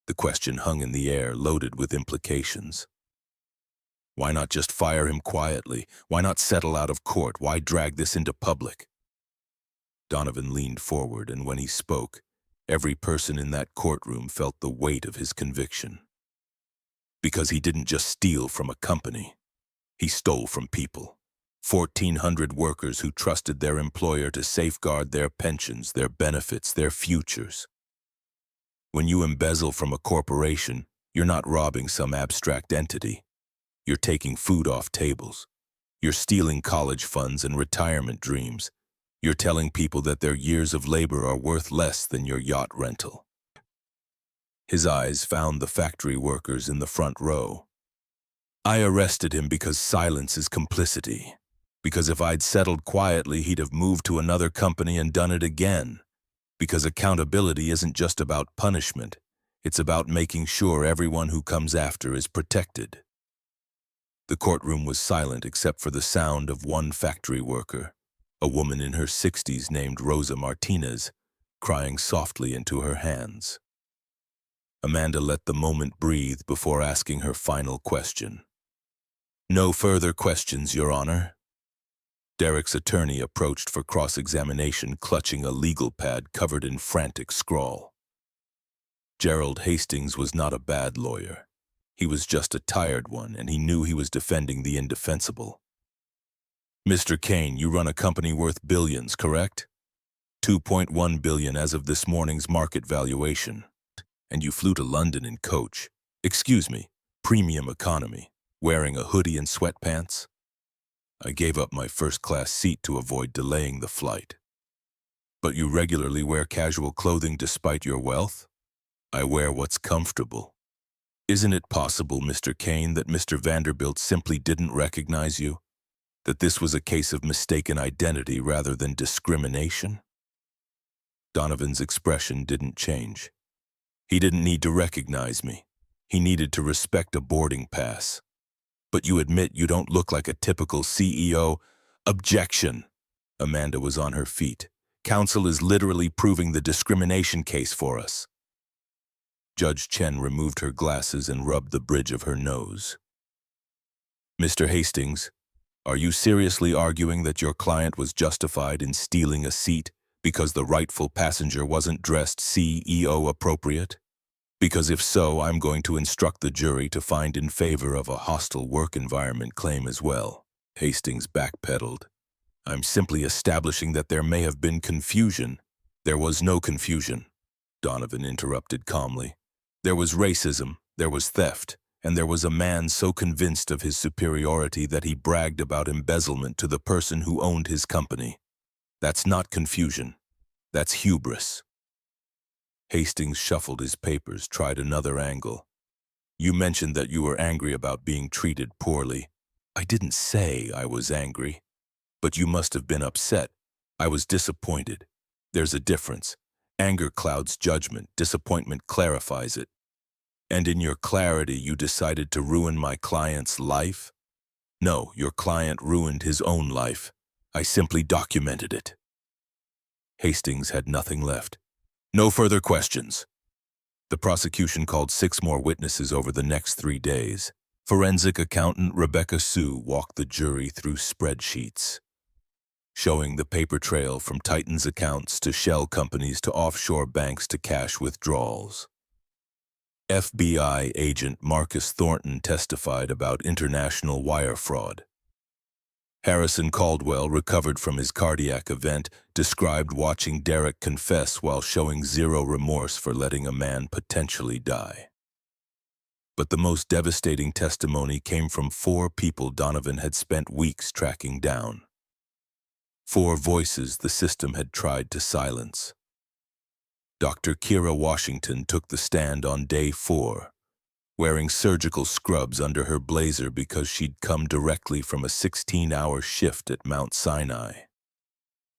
Speaker 1: The question hung in the air, loaded with implications. "Why not just fire him quietly? Why not settle out of court? Why drag this into public?" Donovan leaned forward, and when he spoke, every person in that courtroom felt the weight of his conviction. "Because he didn't just steal from a company. He stole from people. 1,400 workers who trusted their employer to safeguard their pensions, their benefits, their futures. When you embezzle from a corporation, you're not robbing some abstract entity. You're taking food off tables. You're stealing college funds and retirement dreams. You're telling people that their years of labor are worth less than your yacht rental." His eyes found the factory workers in the front row. "I arrested him because silence is complicity. Because if I'd settled quietly, he'd have moved to another company and done it again. Because accountability isn't just about punishment. It's about making sure everyone who comes after is protected." The courtroom was silent except for the sound of one factory worker, a woman in her 60s named Rosa Martinez, crying softly into her hands. Amanda let the moment breathe before asking her final question. "No further questions, Your Honor." Derek's attorney approached for cross-examination, clutching a legal pad covered in frantic scrawl. Gerald Hastings was not a bad lawyer. He was just a tired one, and he knew he was defending the indefensible. Mr. Kane, you run a company worth billions, correct? 2.1 billion as of this morning's market valuation. And you flew to London in coach. Excuse me, premium economy, wearing a hoodie and sweatpants? I gave up my first-class seat to avoid delaying the flight. But you regularly wear casual clothing despite your wealth? I wear what's comfortable. Isn't it possible, Mr. Kane, that Mr. Vanderbilt simply didn't recognize you? That this was a case of mistaken identity rather than discrimination? Donovan's expression didn't change. He didn't need to recognize me. He needed to respect a boarding pass. But you admit you don't look like a typical CEO. Objection! Amanda was on her feet. Counsel is literally proving the discrimination case for us. Judge Chen removed her glasses and rubbed the bridge of her nose. Mr. Hastings, are you seriously arguing that your client was justified in stealing a seat because the rightful passenger wasn't dressed CEO appropriate? Because if so, I'm going to instruct the jury to find in favor of a hostile work environment claim as well. Hastings backpedaled. I'm simply establishing that there may have been confusion. There was no confusion, Donovan interrupted calmly. There was racism, there was theft, and there was a man so convinced of his superiority that he bragged about embezzlement to the person who owned his company. That's not confusion. That's hubris. Hastings shuffled his papers, tried another angle. You mentioned that you were angry about being treated poorly. I didn't say I was angry, but you must have been upset. I was disappointed. There's a difference. Anger clouds judgment, disappointment clarifies it. And in your clarity, you decided to ruin my client's life? No, your client ruined his own life. I simply documented it. Hastings had nothing left. No further questions. The prosecution called 6 more witnesses over the next 3 days. Forensic accountant Rebecca Sue walked the jury through spreadsheets, showing the paper trail from Titan's accounts to shell companies to offshore banks to cash withdrawals. FBI agent Marcus Thornton testified about international wire fraud. Harrison Caldwell, recovered from his cardiac event, described watching Derek confess while showing zero remorse for letting a man potentially die. But the most devastating testimony came from 4 people Donovan had spent weeks tracking down. 4 voices the system had tried to silence. Dr. Kira Washington took the stand on day 4, wearing surgical scrubs under her blazer because she'd come directly from a 16-hour shift at Mount Sinai.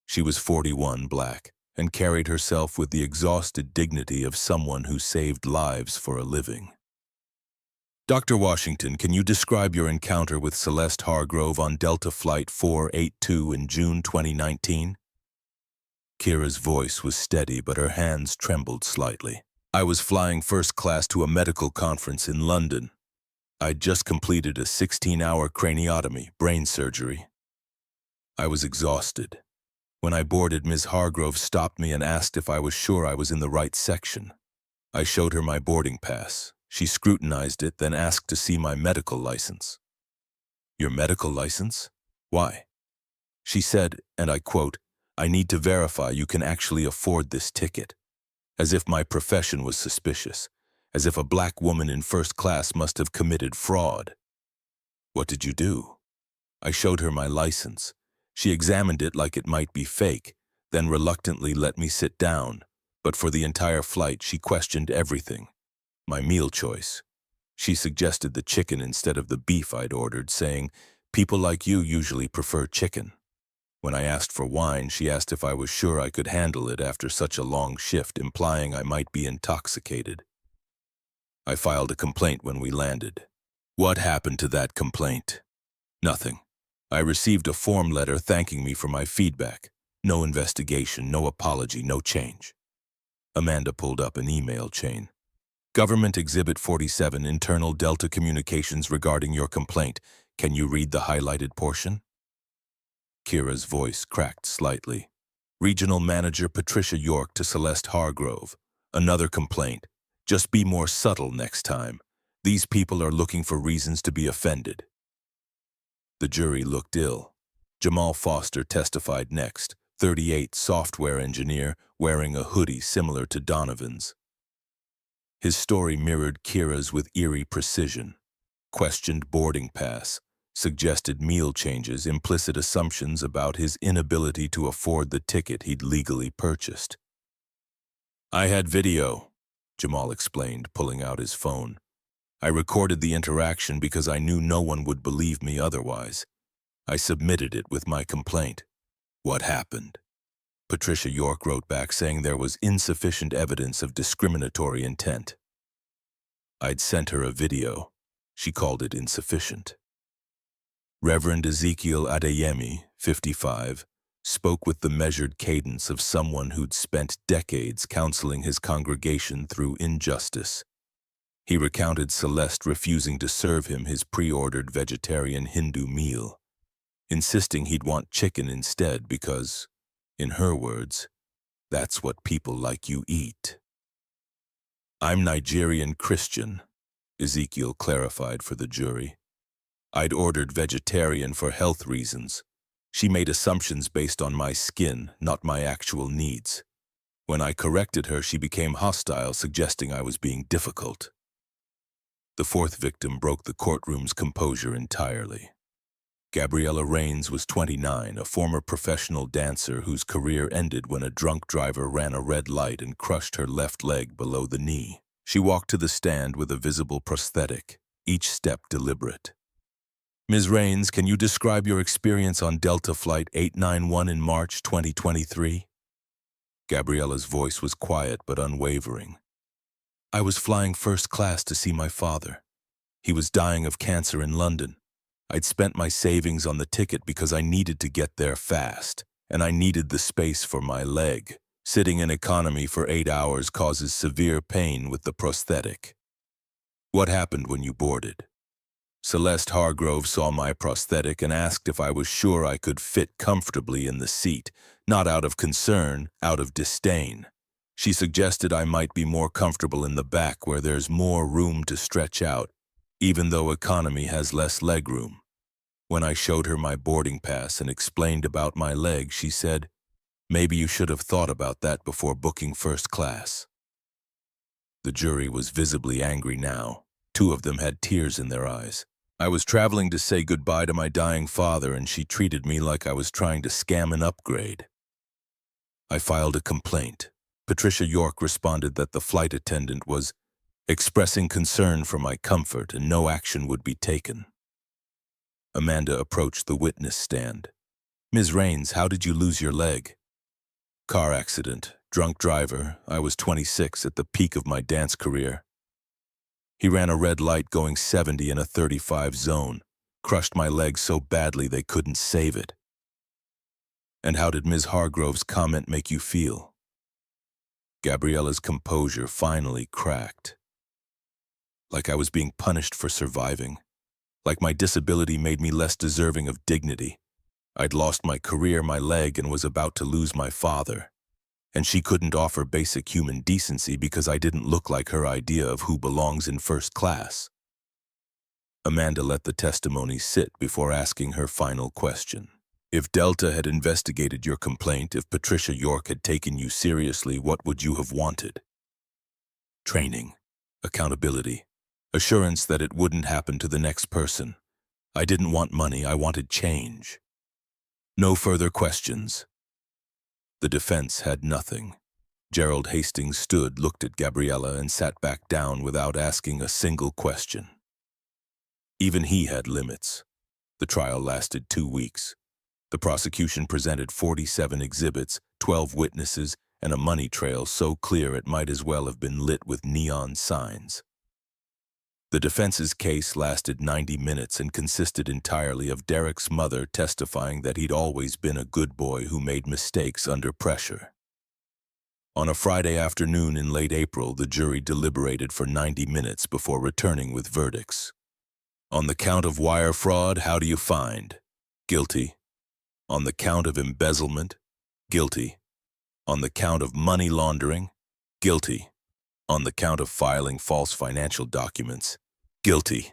Speaker 1: She was 41, black, and carried herself with the exhausted dignity of someone who saved lives for a living. Dr. Washington, can you describe your encounter with Celeste Hargrove on Delta Flight 482 in June 2019? Kira's voice was steady, but her hands trembled slightly. I was flying first class to a medical conference in London. I'd just completed a 16-hour craniotomy, brain surgery. I was exhausted. When I boarded, Ms. Hargrove stopped me and asked if I was sure I was in the right section. I showed her my boarding pass. She scrutinized it, then asked to see my medical license. Your medical license? Why? She said, and I quote, I need to verify you can actually afford this ticket. As if my profession was suspicious, as if a black woman in first class must have committed fraud. What did you do? I showed her my license. She examined it like it might be fake, then reluctantly let me sit down. But for the entire flight, she questioned everything. My meal choice. She suggested the chicken instead of the beef I'd ordered, saying, people like you usually prefer chicken. When I asked for wine, she asked if I was sure I could handle it after such a long shift, implying I might be intoxicated. I filed a complaint when we landed. What happened to that complaint? Nothing. I received a form letter thanking me for my feedback. No investigation, no apology, no change. Amanda pulled up an email chain. Government Exhibit 47, Internal Delta Communications regarding your complaint. Can you read the highlighted portion? Kira's voice cracked slightly. Regional Manager Patricia York to Celeste Hargrove. Another complaint. Just be more subtle next time. These people are looking for reasons to be offended. The jury looked ill. Jamal Foster testified next, 38, software engineer, wearing a hoodie similar to Donovan's. His story mirrored Kira's with eerie precision. Questioned boarding pass, suggested meal changes, implicit assumptions about his inability to afford the ticket he'd legally purchased. "I had video," Jamal explained, pulling out his phone. "I recorded the interaction because I knew no one would believe me otherwise. I submitted it with my complaint." "What happened?" Patricia York wrote back saying there was insufficient evidence of discriminatory intent. "I'd sent her a video. She called it insufficient." Reverend Ezekiel Adeyemi, 55, spoke with the measured cadence of someone who'd spent decades counseling his congregation through injustice. He recounted Celeste refusing to serve him his pre-ordered vegetarian Hindu meal, insisting he'd want chicken instead because, in her words, that's what people like you eat. "I'm Nigerian Christian," Ezekiel clarified for the jury. "I'd ordered vegetarian for health reasons. She made assumptions based on my skin, not my actual needs. When I corrected her, she became hostile, suggesting I was being difficult." The fourth victim broke the courtroom's composure entirely. Gabriella Rains was 29, a former professional dancer whose career ended when a drunk driver ran a red light and crushed her left leg below the knee. She walked to the stand with a visible prosthetic, each step deliberate. "Ms. Rains, can you describe your experience on Delta Flight 891 in March 2023? Gabriella's voice was quiet but unwavering. "I was flying first class to see my father. He was dying of cancer in London. I'd spent my savings on the ticket because I needed to get there fast, and I needed the space for my leg. Sitting in economy for 8 hours causes severe pain with the prosthetic." "What happened when you boarded?" "Celeste Hargrove saw my prosthetic and asked if I was sure I could fit comfortably in the seat, not out of concern, out of disdain. She suggested I might be more comfortable in the back where there's more room to stretch out, even though economy has less legroom. When I showed her my boarding pass and explained about my leg, she said, 'Maybe you should have thought about that before booking first class.'" The jury was visibly angry now. 2 of them had tears in their eyes. "I was traveling to say goodbye to my dying father, and she treated me like I was trying to scam an upgrade. I filed a complaint." Patricia York responded that the flight attendant was expressing concern for my comfort and no action would be taken. Amanda approached the witness stand. "Ms. Rains, how did you lose your leg?" "Car accident, drunk driver. I was 26 at the peak of my dance career. He ran a red light going 70 in a 35 zone, crushed my leg so badly they couldn't save it." "And how did Ms. Hargrove's comment make you feel?" Gabriella's composure finally cracked. "Like I was being punished for surviving. Like my disability made me less deserving of dignity. I'd lost my career, my leg, and was about to lose my father. And she couldn't offer basic human decency because I didn't look like her idea of who belongs in first class." Amanda let the testimony sit before asking her final question. "If Delta had investigated your complaint, if Patricia York had taken you seriously, what would you have wanted?" "Training, accountability, assurance that it wouldn't happen to the next person. I didn't want money, I wanted change." "No further questions." The defense had nothing. Gerald Hastings stood, looked at Gabriella, and sat back down without asking a single question. Even he had limits. The trial lasted 2 weeks. The prosecution presented 47 exhibits, 12 witnesses, and a money trail so clear it might as well have been lit with neon signs. The defense's case lasted 90 minutes and consisted entirely of Derek's mother testifying that he'd always been a good boy who made mistakes under pressure. On a Friday afternoon in late April, the jury deliberated for 90 minutes before returning with verdicts. "On the count of wire fraud, how do you find?" "Guilty." "On the count of embezzlement?" "Guilty." "On the count of money laundering?" "Guilty." "On the count of filing false financial documents?" "Guilty."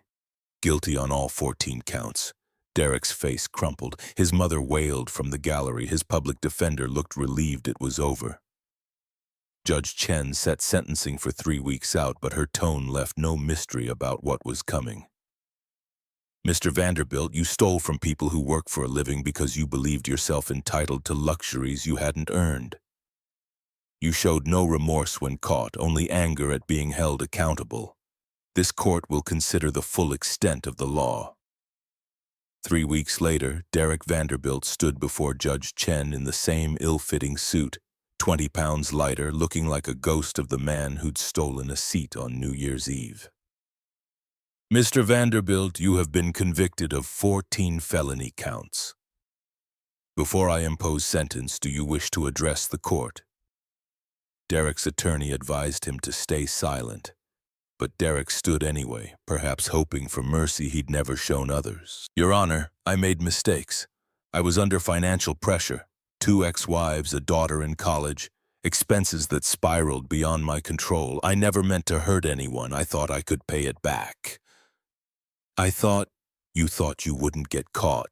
Speaker 1: "Guilty on all 14 counts." Derek's face crumpled. His mother wailed from the gallery. His public defender looked relieved it was over. Judge Chen set sentencing for 3 weeks out, but her tone left no mystery about what was coming. Mr. Vanderbilt, you stole from people who work for a living because you believed yourself entitled to luxuries you hadn't earned. You showed no remorse when caught, only anger at being held accountable. This court will consider the full extent of the law. 3 weeks later, Derek Vanderbilt stood before Judge Chen in the same ill-fitting suit, 20 pounds lighter, looking like a ghost of the man who'd stolen a seat on New Year's Eve. Mr. Vanderbilt, you have been convicted of 14 felony counts. Before I impose sentence, do you wish to address the court? Derek's attorney advised him to stay silent, but Derek stood anyway, perhaps hoping for mercy he'd never shown others. Your Honor, I made mistakes. I was under financial pressure. 2 ex-wives, a daughter in college, expenses that spiraled beyond my control. I never meant to hurt anyone. I thought I could pay it back. You thought you wouldn't get caught,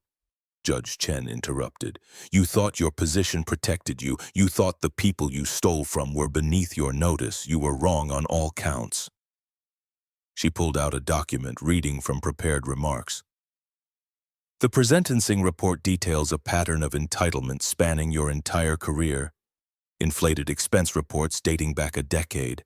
Speaker 1: Judge Chen interrupted. You thought your position protected you. You thought the people you stole from were beneath your notice. You were wrong on all counts. She pulled out a document, reading from prepared remarks. The presentencing report details a pattern of entitlement spanning your entire career, inflated expense reports dating back a decade,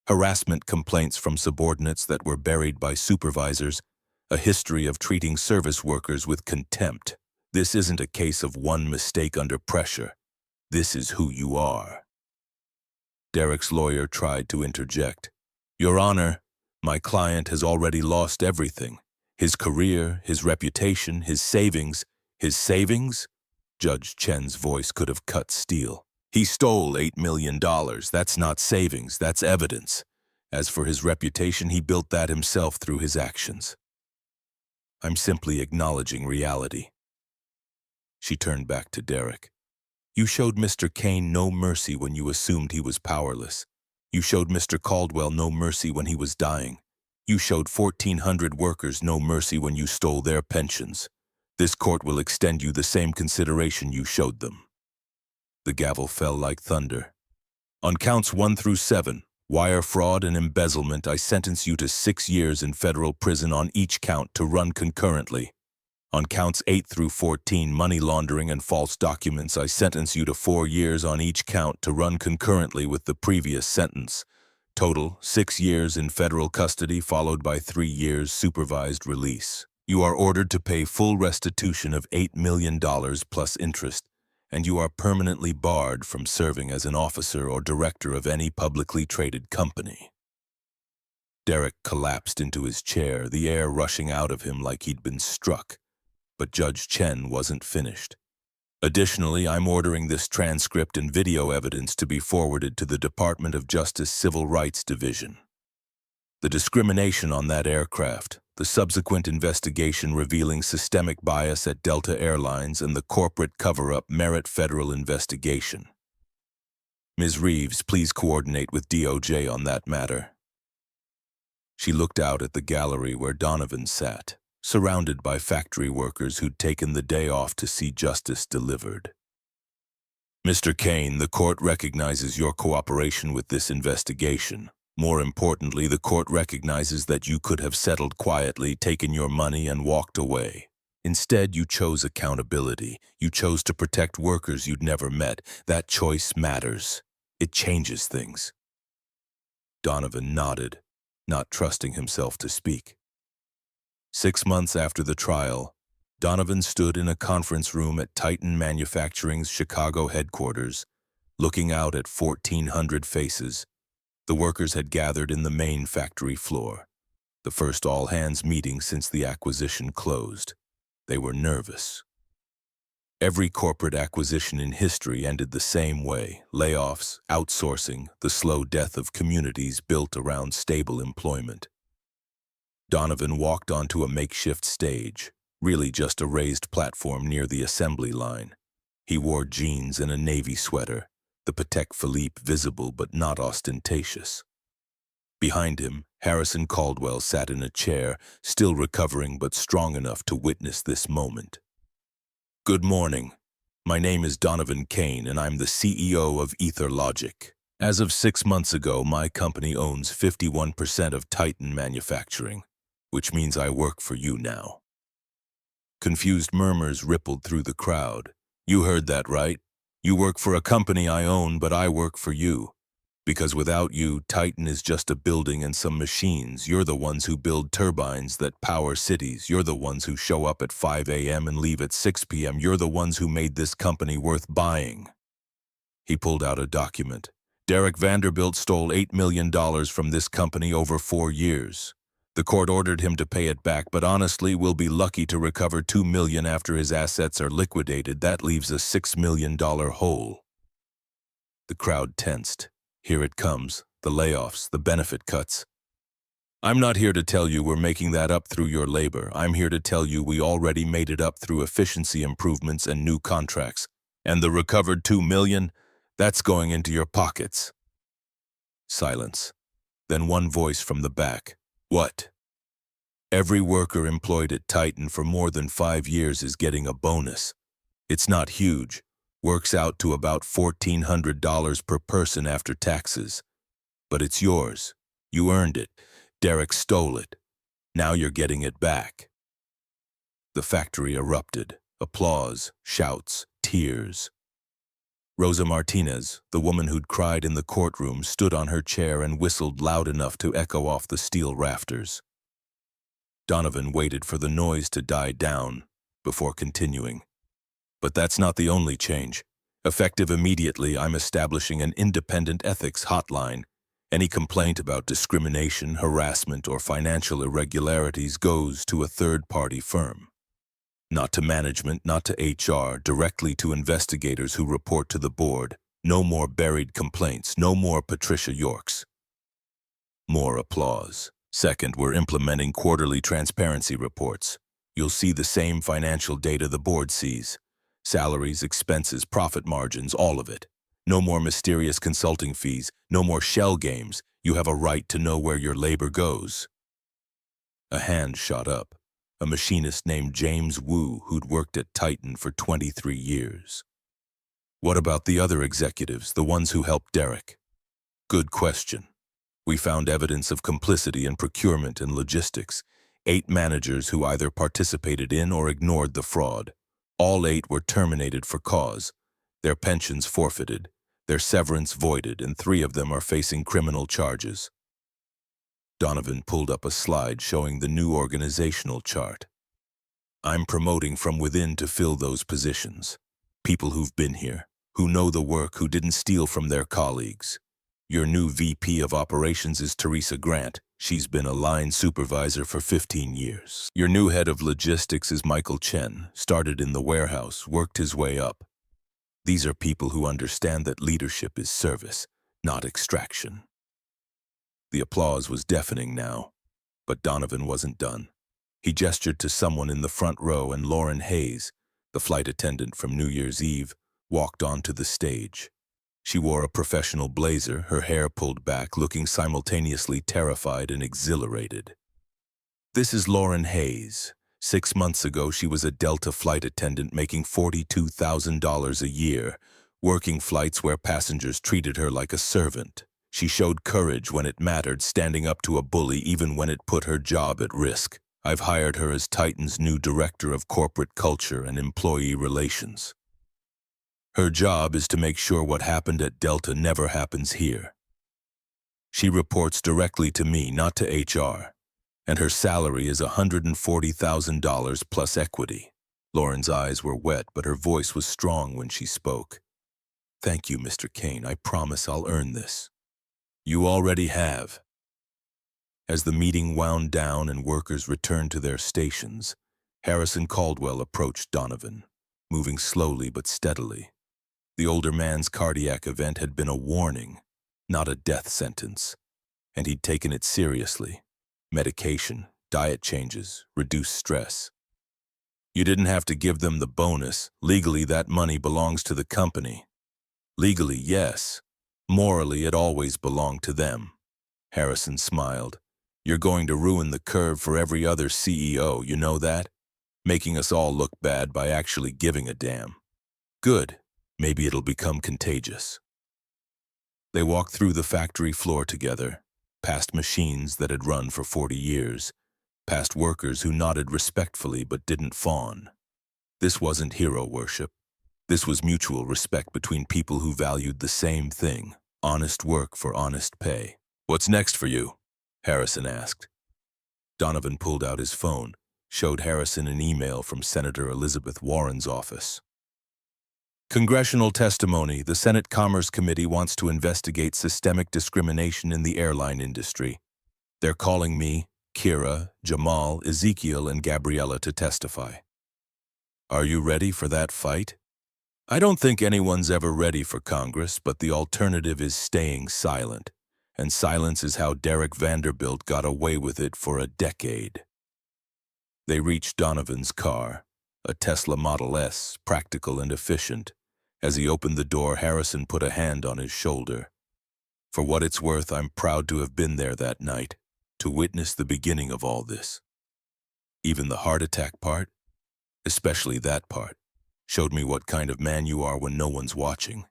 Speaker 1: harassment complaints from subordinates that were buried by supervisors, a history of treating service workers with contempt. This isn't a case of one mistake under pressure. This is who you are. Derek's lawyer tried to interject. Your Honor, my client has already lost everything. His career, his reputation, his savings. His savings? Judge Chen's voice could have cut steel. He stole $8 million. That's not savings, that's evidence. As for his reputation, he built that himself through his actions. I'm simply acknowledging reality. She turned back to Derek. You showed Mr. Kane no mercy when you assumed he was powerless. You showed Mr. Caldwell no mercy when he was dying. You showed 1,400 workers no mercy when you stole their pensions. This court will extend you the same consideration you showed them. The gavel fell like thunder. On counts 1 through 7, wire fraud and embezzlement, I sentence you to 6 years in federal prison on each count to run concurrently. On counts 8 through 14, money laundering and false documents, I sentence you to 4 years on each count to run concurrently with the previous sentence. Total, 6 years in federal custody followed by 3 years supervised release. You are ordered to pay full restitution of $8 million plus interest, and you are permanently barred from serving as an officer or director of any publicly traded company. Derek collapsed into his chair, the air rushing out of him like he'd been struck. But Judge Chen wasn't finished. Additionally, I'm ordering this transcript and video evidence to be forwarded to the Department of Justice Civil Rights Division. The discrimination on that aircraft, the subsequent investigation revealing systemic bias at Delta Airlines, and the corporate cover-up merit federal investigation. Ms. Reeves, please coordinate with DOJ on that matter. She looked out at the gallery where Donovan sat, surrounded by factory workers who'd taken the day off to see justice delivered. Mr. Kane, the court recognizes your cooperation with this investigation. More importantly, the court recognizes that you could have settled quietly, taken your money, and walked away. Instead, you chose accountability. You chose to protect workers you'd never met. That choice matters. It changes things. Donovan nodded, not trusting himself to speak. 6 months after the trial, Donovan stood in a conference room at Titan Manufacturing's Chicago headquarters, looking out at 1,400 faces. The workers had gathered in the main factory floor, the first all-hands meeting since the acquisition closed. They were nervous. Every corporate acquisition in history ended the same way: layoffs, outsourcing, the slow death of communities built around stable employment. Donovan walked onto a makeshift stage, really just a raised platform near the assembly line. He wore jeans and a navy sweater, the Patek Philippe visible but not ostentatious. Behind him, Harrison Caldwell sat in a chair, still recovering but strong enough to witness this moment. Good morning. My name is Donovan Kane, and I'm the CEO of EtherLogic. As of 6 months ago, my company owns 51% of Titan Manufacturing, which means I work for you now. Confused murmurs rippled through the crowd. You heard that right. You work for a company I own, but I work for you. Because without you, Titan is just a building and some machines. You're the ones who build turbines that power cities. You're the ones who show up at 5 a.m. and leave at 6 p.m. You're the ones who made this company worth buying. He pulled out a document. Derek Vanderbilt stole $8 million from this company over 4 years. The court ordered him to pay it back, but honestly, we'll be lucky to recover $2 million after his assets are liquidated. That leaves a $6 million hole. The crowd tensed. Here it comes, the layoffs, the benefit cuts. I'm not here to tell you we're making that up through your labor. I'm here to tell you we already made it up through efficiency improvements and new contracts. And the recovered $2 million, that's going into your pockets. Silence. Then one voice from the back. What? Every worker employed at Titan for more than 5 years is getting a bonus. It's not huge. Works out to about $1,400 per person after taxes. But it's yours. You earned it. Derek stole it. Now you're getting it back. The factory erupted. Applause, shouts, tears. Rosa Martinez, the woman who'd cried in the courtroom, stood on her chair and whistled loud enough to echo off the steel rafters. Donovan waited for the noise to die down before continuing. But that's not the only change. Effective immediately, I'm establishing an independent ethics hotline. Any complaint about discrimination, harassment, or financial irregularities goes to a third-party firm. Not to management, not to HR, directly to investigators who report to the board. No more buried complaints, no more Patricia Yorks. More applause. Second, we're implementing quarterly transparency reports. You'll see the same financial data the board sees. Salaries, expenses, profit margins, all of it. No more mysterious consulting fees, no more shell games. You have a right to know where your labor goes. A hand shot up. A machinist named James Wu who'd worked at Titan for 23 years. What about the other executives, the ones who helped Derek? Good question. We found evidence of complicity in procurement and logistics. 8 managers who either participated in or ignored the fraud. All 8 were terminated for cause, their pensions forfeited, their severance voided, and 3 of them are facing criminal charges. Donovan pulled up a slide showing the new organizational chart. I'm promoting from within to fill those positions. People who've been here, who know the work, who didn't steal from their colleagues. Your new VP of Operations is Teresa Grant. She's been a line supervisor for 15 years. Your new head of logistics is Michael Chen. Started in the warehouse, worked his way up. These are people who understand that leadership is service, not extraction. The applause was deafening now, but Donovan wasn't done. He gestured to someone in the front row, and Lauren Hayes, the flight attendant from New Year's Eve, walked onto the stage. She wore a professional blazer, her hair pulled back, looking simultaneously terrified and exhilarated. This is Lauren Hayes. 6 months ago, she was a Delta flight attendant making $42,000 a year, working flights where passengers treated her like a servant. She showed courage when it mattered, standing up to a bully even when it put her job at risk. I've hired her as Titan's new Director of Corporate Culture and Employee Relations. Her job is to make sure what happened at Delta never happens here. She reports directly to me, not to HR, and her salary is $140,000 plus equity. Lauren's eyes were wet, but her voice was strong when she spoke. Thank you, Mr. Kane. I promise I'll earn this. You already have. As the meeting wound down and workers returned to their stations, Harrison Caldwell approached Donovan, moving slowly but steadily. The older man's cardiac event had been a warning, not a death sentence, and he'd taken it seriously. Medication, diet changes, reduced stress. You didn't have to give them the bonus. Legally, that money belongs to the company. Legally, yes. Morally, it always belonged to them. Harrison smiled. You're going to ruin the curve for every other CEO, you know that? Making us all look bad by actually giving a damn. Good. Maybe it'll become contagious. They walked through the factory floor together, past machines that had run for 40 years, past workers who nodded respectfully but didn't fawn. This wasn't hero worship. This was mutual respect between people who valued the same thing, honest work for honest pay. "What's next for you?" Harrison asked. Donovan pulled out his phone, showed Harrison an email from Senator Elizabeth Warren's office. Congressional testimony. The Senate Commerce Committee wants to investigate systemic discrimination in the airline industry. They're calling me, Kira, Jamal, Ezekiel, and Gabriella to testify. Are you ready for that fight? I don't think anyone's ever ready for Congress, but the alternative is staying silent. And silence is how Derek Vanderbilt got away with it for a decade. They reached Donovan's car, a Tesla Model S, practical and efficient. As he opened the door, Harrison put a hand on his shoulder. For what it's worth, I'm proud to have been there that night, to witness the beginning of all this. Even the heart attack part, especially that part, showed me what kind of man you are when no one's watching,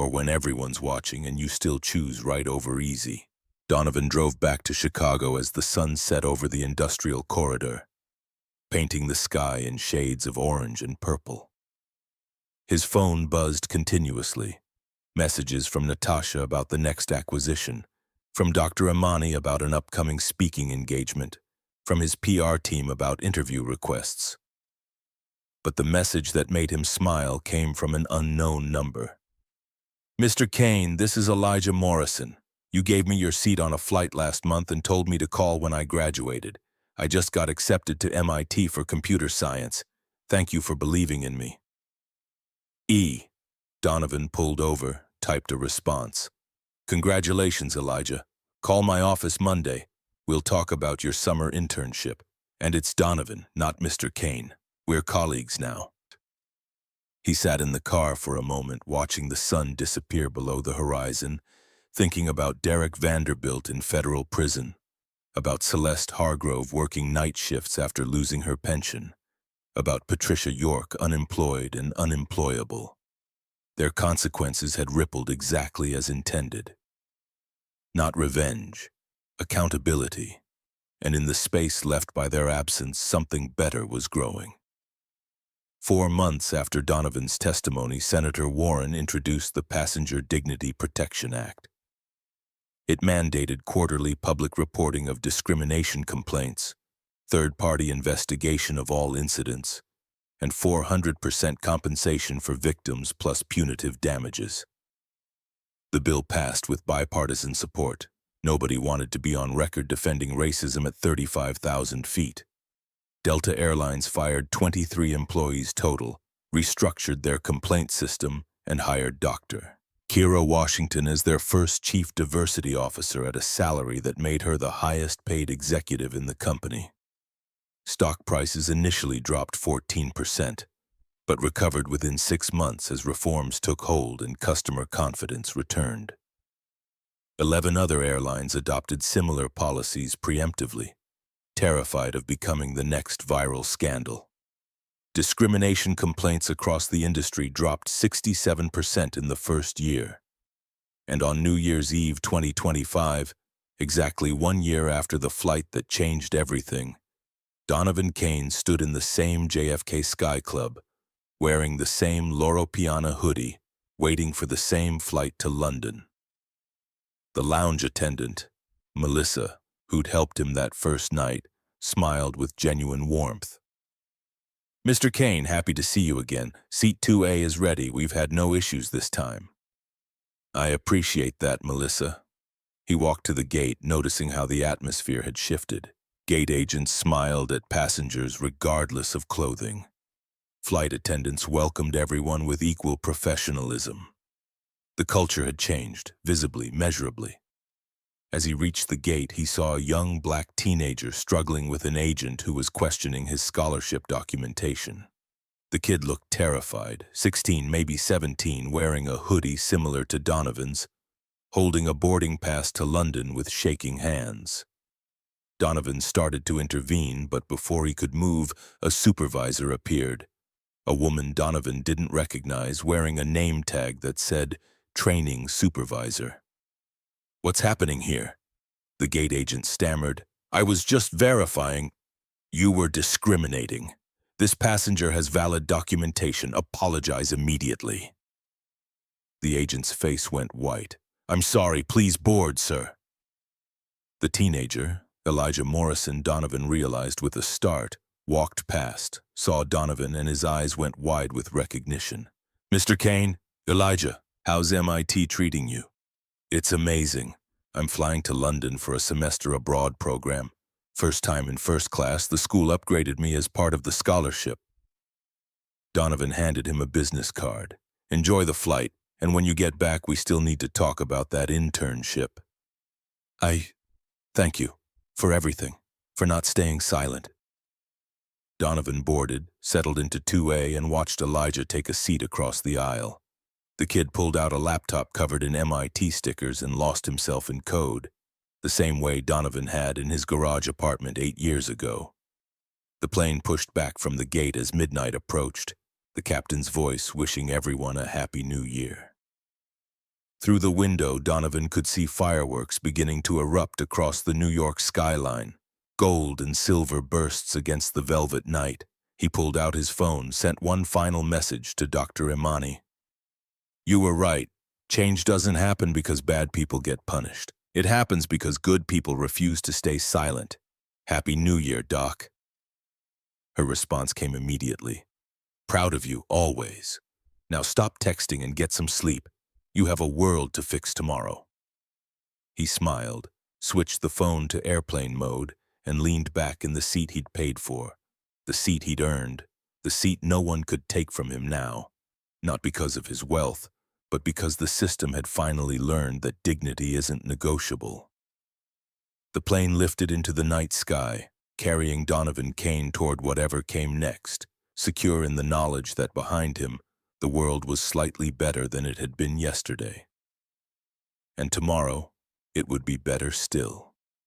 Speaker 1: or when everyone's watching and you still choose right over easy. Donovan drove back to Chicago as the sun set over the industrial corridor, painting the sky in shades of orange and purple. His phone buzzed continuously. Messages from Natasha about the next acquisition, from Dr. Amani about an upcoming speaking engagement, from his PR team about interview requests. But the message that made him smile came from an unknown number. "Mr. Kane, this is Elijah Morrison. You gave me your seat on a flight last month and told me to call when I graduated. I just got accepted to MIT for computer science. Thank you for believing in me." Donovan pulled over, typed a response. "Congratulations, Elijah. Call my office Monday. We'll talk about your summer internship. And it's Donovan, not Mr. Kane. We're colleagues now." He sat in the car for a moment, watching the sun disappear below the horizon, thinking about Derek Vanderbilt in federal prison, about Celeste Hargrove working night shifts after losing her pension, about Patricia York unemployed and unemployable. Their consequences had rippled exactly as intended. Not revenge, accountability, and in the space left by their absence, something better was growing. 4 months after Donovan's testimony, Senator Warren introduced the Passenger Dignity Protection Act. It mandated quarterly public reporting of discrimination complaints, third-party investigation of all incidents, and 400% compensation for victims plus punitive damages. The bill passed with bipartisan support. Nobody wanted to be on record defending racism at 35,000 feet. Delta Airlines fired 23 employees total, restructured their complaint system, and hired Dr. Kira Washington as their first chief diversity officer at a salary that made her the highest-paid executive in the company. Stock prices initially dropped 14%, but recovered within 6 months as reforms took hold and customer confidence returned. 11 other airlines adopted similar policies preemptively, terrified of becoming the next viral scandal. Discrimination complaints across the industry dropped 67% in the first year. And on New Year's Eve 2025, exactly 1 year after the flight that changed everything, Donovan Kane stood in the same JFK Sky Club, wearing the same Loro Piana hoodie, waiting for the same flight to London. The lounge attendant, Melissa, who'd helped him that first night, smiled with genuine warmth. "Mr. Kane, happy to see you again. Seat 2A is ready. We've had no issues this time." "I appreciate that, Melissa." He walked to the gate, noticing how the atmosphere had shifted. Gate agents smiled at passengers regardless of clothing. Flight attendants welcomed everyone with equal professionalism. The culture had changed, visibly, measurably. As he reached the gate, he saw a young black teenager struggling with an agent who was questioning his scholarship documentation. The kid looked terrified, 16, maybe 17, wearing a hoodie similar to Donovan's, holding a boarding pass to London with shaking hands. Donovan started to intervene, but before he could move, a supervisor appeared. A woman Donovan didn't recognize, wearing a name tag that said, Training Supervisor. "What's happening here?" The gate agent stammered. "I was just verifying." "You were discriminating. This passenger has valid documentation. Apologize immediately." The agent's face went white. "I'm sorry, please board, sir." The teenager, Elijah Morrison, Donovan realized with a start, walked past, saw Donovan, and his eyes went wide with recognition. "Mr. Kane, Elijah, how's MIT treating you?" "It's amazing. I'm flying to London for a semester abroad program. First time in first class, the school upgraded me as part of the scholarship." Donovan handed him a business card. "Enjoy the flight, and when you get back, we still need to talk about that internship." Thank you for everything, for not staying silent." Donovan boarded, settled into 2A, and watched Elijah take a seat across the aisle. The kid pulled out a laptop covered in MIT stickers and lost himself in code, the same way Donovan had in his garage apartment 8 years ago. The plane pushed back from the gate as midnight approached, the captain's voice wishing everyone a happy new year. Through the window, Donovan could see fireworks beginning to erupt across the New York skyline, gold and silver bursts against the velvet night. He pulled out his phone, sent one final message to Dr. Imani. "You were right. Change doesn't happen because bad people get punished. It happens because good people refuse to stay silent. Happy New Year, Doc." Her response came immediately. "Proud of you, always. Now stop texting and get some sleep. You have a world to fix tomorrow." He smiled, switched the phone to airplane mode, and leaned back in the seat he'd paid for, the seat he'd earned, the seat no one could take from him now, not because of his wealth, but because the system had finally learned that dignity isn't negotiable. The plane lifted into the night sky, carrying Donovan Kane toward whatever came next, secure in the knowledge that behind him, the world was slightly better than it had been yesterday. And tomorrow, it would be better still.